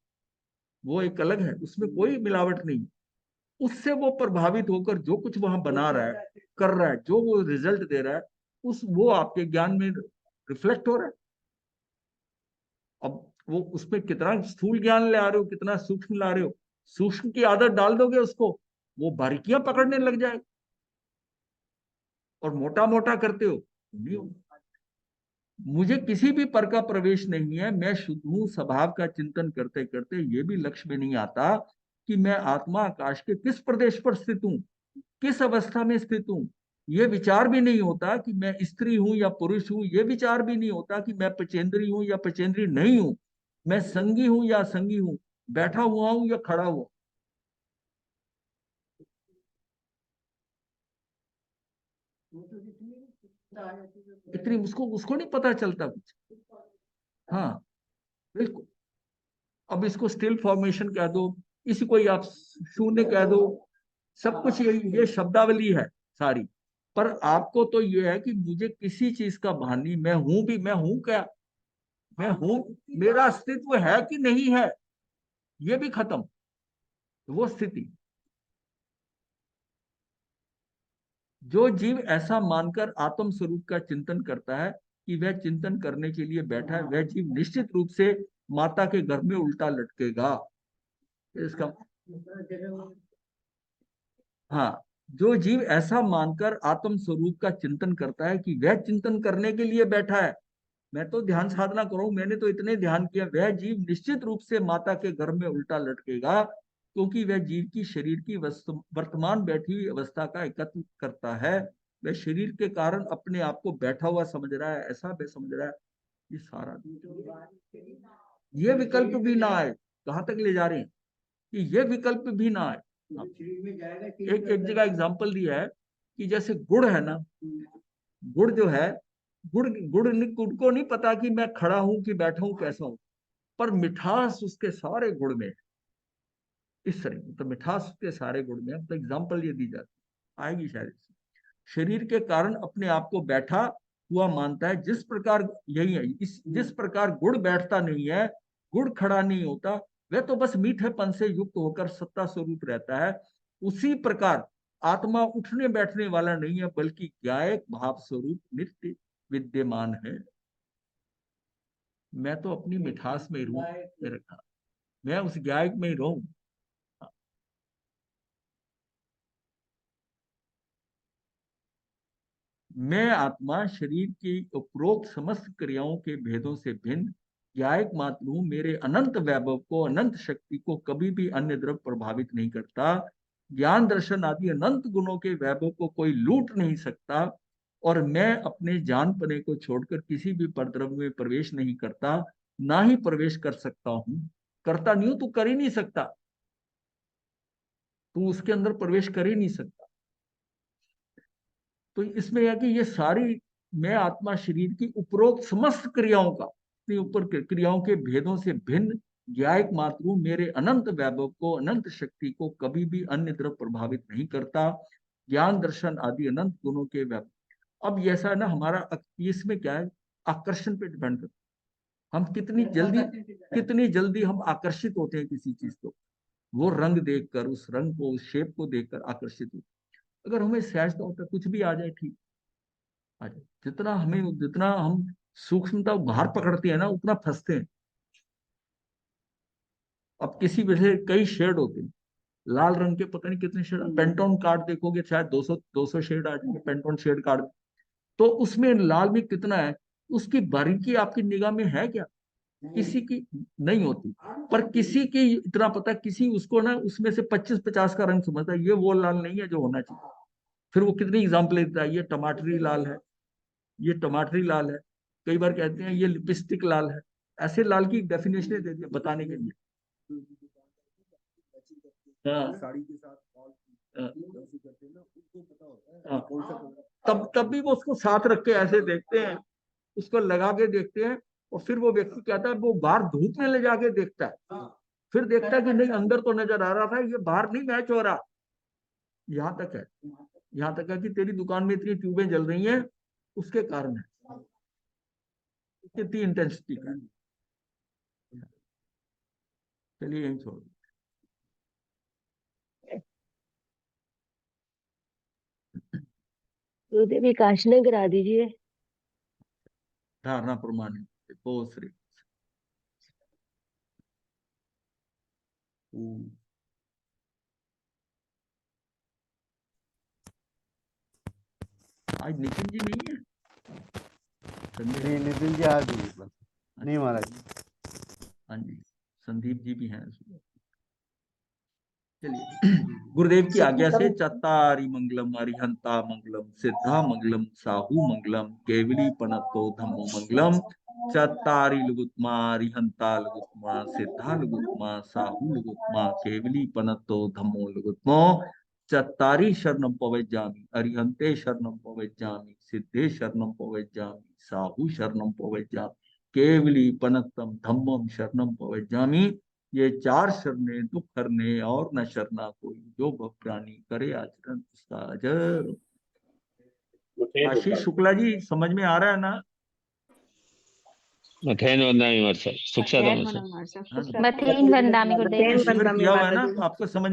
वो एक अलग है, उसमें कोई मिलावट नहीं। उससे वो प्रभावित होकर जो कुछ वहां बना रहा है, कर रहा है, जो वो रिजल्ट दे रहा है, उस वो आपके ज्ञान में रिफ्लेक्ट हो रहा है। अब वो उसमें कितना स्थूल ज्ञान ले आ रहे हो, कितना सूक्ष्म ला रहे हो, सूक्ष्म की आदत डाल दोगे उसको, वो बारीकियां पकड़ने लग जाए। और मोटा मोटा करते हो, नहीं हो। मुझे किसी भी पर का प्रवेश नहीं है। मैं शुद्ध हूं। स्वभाव का चिंतन करते करते ये भी लक्ष्य में नहीं आता कि मैं आत्मा आकाश के किस प्रदेश पर स्थित हूं, किस अवस्था में स्थित हूं। ये विचार भी नहीं होता कि मैं स्त्री हूं या पुरुष हूं। ये विचार भी नहीं होता कि मैं पचेंद्री हूं या पचेंद्री नहीं हूं। मैं संगी हूं या संगी हूं, बैठा हुआ हूं या खड़ा हुआ। वो तो जितनी आ जाती है इतनी उसको उसको नहीं पता चलता कुछ। हाँ, बिल्कुल। अब इसको स्टिल फॉर्मेशन कह दो, इसी को ही आप शून्य कह दो, सब कुछ ये शब्दावली है सारी। पर आपको तो ये है कि मुझे किसी चीज का भान नहीं। मैं हूं भी, मैं हूं क्या? मैं हूं, मेरा अस्तित्व है कि नहीं है, ये भी खत्म। वो स्थिति, जो जीव ऐसा मानकर आत्म स्वरूप का चिंतन करता है कि वह चिंतन करने के लिए बैठा है, वह जीव निश्चित रूप से माता के गर्भ में उल्टा लटकेगा। इसका, हाँ, जो जीव ऐसा मानकर आत्म स्वरूप का चिंतन करता है कि वह चिंतन करने के लिए बैठा है, मैं तो ध्यान साधना करूं, मैंने तो इतने ध्यान किया, वह जीव निश्चित रूप से माता के गर्भ में उल्टा लटकेगा। क्योंकि वह जीव की शरीर की वर्तमान बैठी हुई अवस्था का एकत्व करता है। वह शरीर के कारण अपने आप को बैठा हुआ समझ रहा है, ऐसा वह समझ रहा है। ये सारा, ये विकल्प भी ना आए। कहाँ तक ले जा रहे हैं कि ये विकल्प भी ना आए। शरीर में जाएगा एक एक जगह एग्जाम्पल दिया है कि जैसे गुड़ है ना, गुड़ जो है, गुड़ गुड़ को नहीं पता कि मैं खड़ा हूं कि बैठा हूं, कैसा हूं, पर मिठास उसके सारे गुड़ में है। इस तरह की तो मिठास उसके सारे गुड़ में है। तो एग्जाम्पल ये दी जाती आएगी शायद इसमें। शरीर के कारण अपने आप को बैठा हुआ मानता है। जिस प्रकार यही है, इस जिस प्रकार गुड़ बैठता नहीं है, गुड़ खड़ा नहीं होता, वह तो बस मीठेपन से युक्त होकर सत्ता स्वरूप रहता है। उसी प्रकार आत्मा उठने बैठने वाला नहीं है, बल्कि गायक भाव स्वरूप नित्य विद्यमान है। मैं तो अपनी मिठास में ही रहूं, मेरे कहा, मैं उस गायक में ही रहूं। मैं आत्मा शरीर की उपरोक्त समस्त क्रियाओं के भेदों से भिन्न ज्ञायक मात्र हूं। मेरे अनंत वैभव को, अनंत शक्ति को कभी भी अन्य द्रव्य प्रभावित नहीं करता। ज्ञान दर्शन आदि अनंत गुणों के वैभव को कोई लूट नहीं सकता। और मैं अपने जानपने को छोड़कर किसी भी परद्रव्य में प्रवेश नहीं करता, ना ही प्रवेश कर सकता हूं। करता नहीं हूं, तू कर ही नहीं सकता। तू उसके अंदर प्रवेश कर ही नहीं सकता। तो इसमें यह कि ये सारी, मैं आत्मा शरीर की उपरोक्त समस्त क्रियाओं का, अपनी ऊपर क्रियाओं के भेदों से भिन्न ज्ञायक मातृ मेरे अनंत वैभव को, अनंत शक्ति को कभी भी अन्य द्रव प्रभावित नहीं करता। ज्ञान दर्शन आदि अनंत गुणों के वैभव। अब ये ऐसा है ना, हमारा इसमें क्या है, आकर्षण पे डिपेंड करता है। हम कितनी जल्दी हम आकर्षित होते हैं किसी चीज को, वो रंग देखकर, उस रंग को, उस शेप को देखकर आकर्षित होते हैं। अगर हमें सहजता होता है, कुछ भी आ जाए ठीक आ जाए। जितना हम सूक्ष्मता बाहर पकड़ते हैं ना, उतना फंसते हैं। अब किसी वजह कई शेड होते हैं, लाल रंग के पता नहीं कितने शेड, पेंटोन कार्ड देखोगे शायद 200 शेड आ जाएंगे पेंटोन शेड कार्ड। तो उसमें लाल भी कितना है, उसकी बारीकी आपकी निगाह में है क्या? किसी की नहीं होती। पर किसी की इतना पता, किसी उसको ना उसमें से 25-50 का रंग समझता है, ये वो लाल नहीं है जो होना चाहिए। फिर वो कितनी एग्जाम्पल देता है, ये टमाटरी लाल है, ये टमाटरी लाल है। कई बार कहते हैं ये लिपस्टिक लाल है। ऐसे लाल की डेफिनेशन देती है बताने के लिए। हाँ, साड़ी के साथ हाँ, करते हैं ना, उनको पता होता है हाँ। कौन सा कलर। तब भी वो उसको साथ रख के ऐसे देखते हैं, उसको लगा के देखते हैं। और फिर वो व्यक्ति कहता है, वो बाहर धूप में ले जाके देखता है, फिर देखता है कि नहीं अंदर तो नजर आ रहा था, ये बाहर नहीं मैच हो रहा। यहाँ तक है, यहाँ तक है कि तेरी दुकान में इतनी ट्यूबें जल रही हैं, उसके कारण है, कितनी इंटेंसिटी का है। चलिए यही छोड़। गुरुदेव विकासना करा दीजिए। धारणा प्रमाणित बहुत श्री। आज नितिन जी नहीं है? नहीं, नितिन जी आज नहीं महाराज। हाँ जी, संदीप जी भी हैं। चलिए, गुरुदेव की आज्ञा से चत्तारि मंगलम अरिहंता मंगलम सिद्धा मंगलम साहू मंगलम केवली पनतो धम्मो मंगलम। चत्तारि लुगुत्मा अरिहंता लुगुत्मा सिद्धा लुगुत्मा साहू लुगुत्मा केवली पनतो धम्मो लुगुत्मो। चत्तारि शरणम पवैज्जामि अरिहंते शरणम पवैज्जामि सिद्धे शरणम पवैज्जामि साहू शरणम पवैज्जामि केवली पनत्तम धम्मम शरणम पवैज्जामि। ये 4 शरणे दुख हरने और न शरणा कोई, जो भव प्राणी करे आचरण उसका अजर। आशीष शुक्ला जी, समझ में आ रहा है ना? मथेन वंदनामि महर्षि सुख शांति। मथेन वंदामि गुरुदेव। शिविर किया हुआ है ना, तो आपको समझ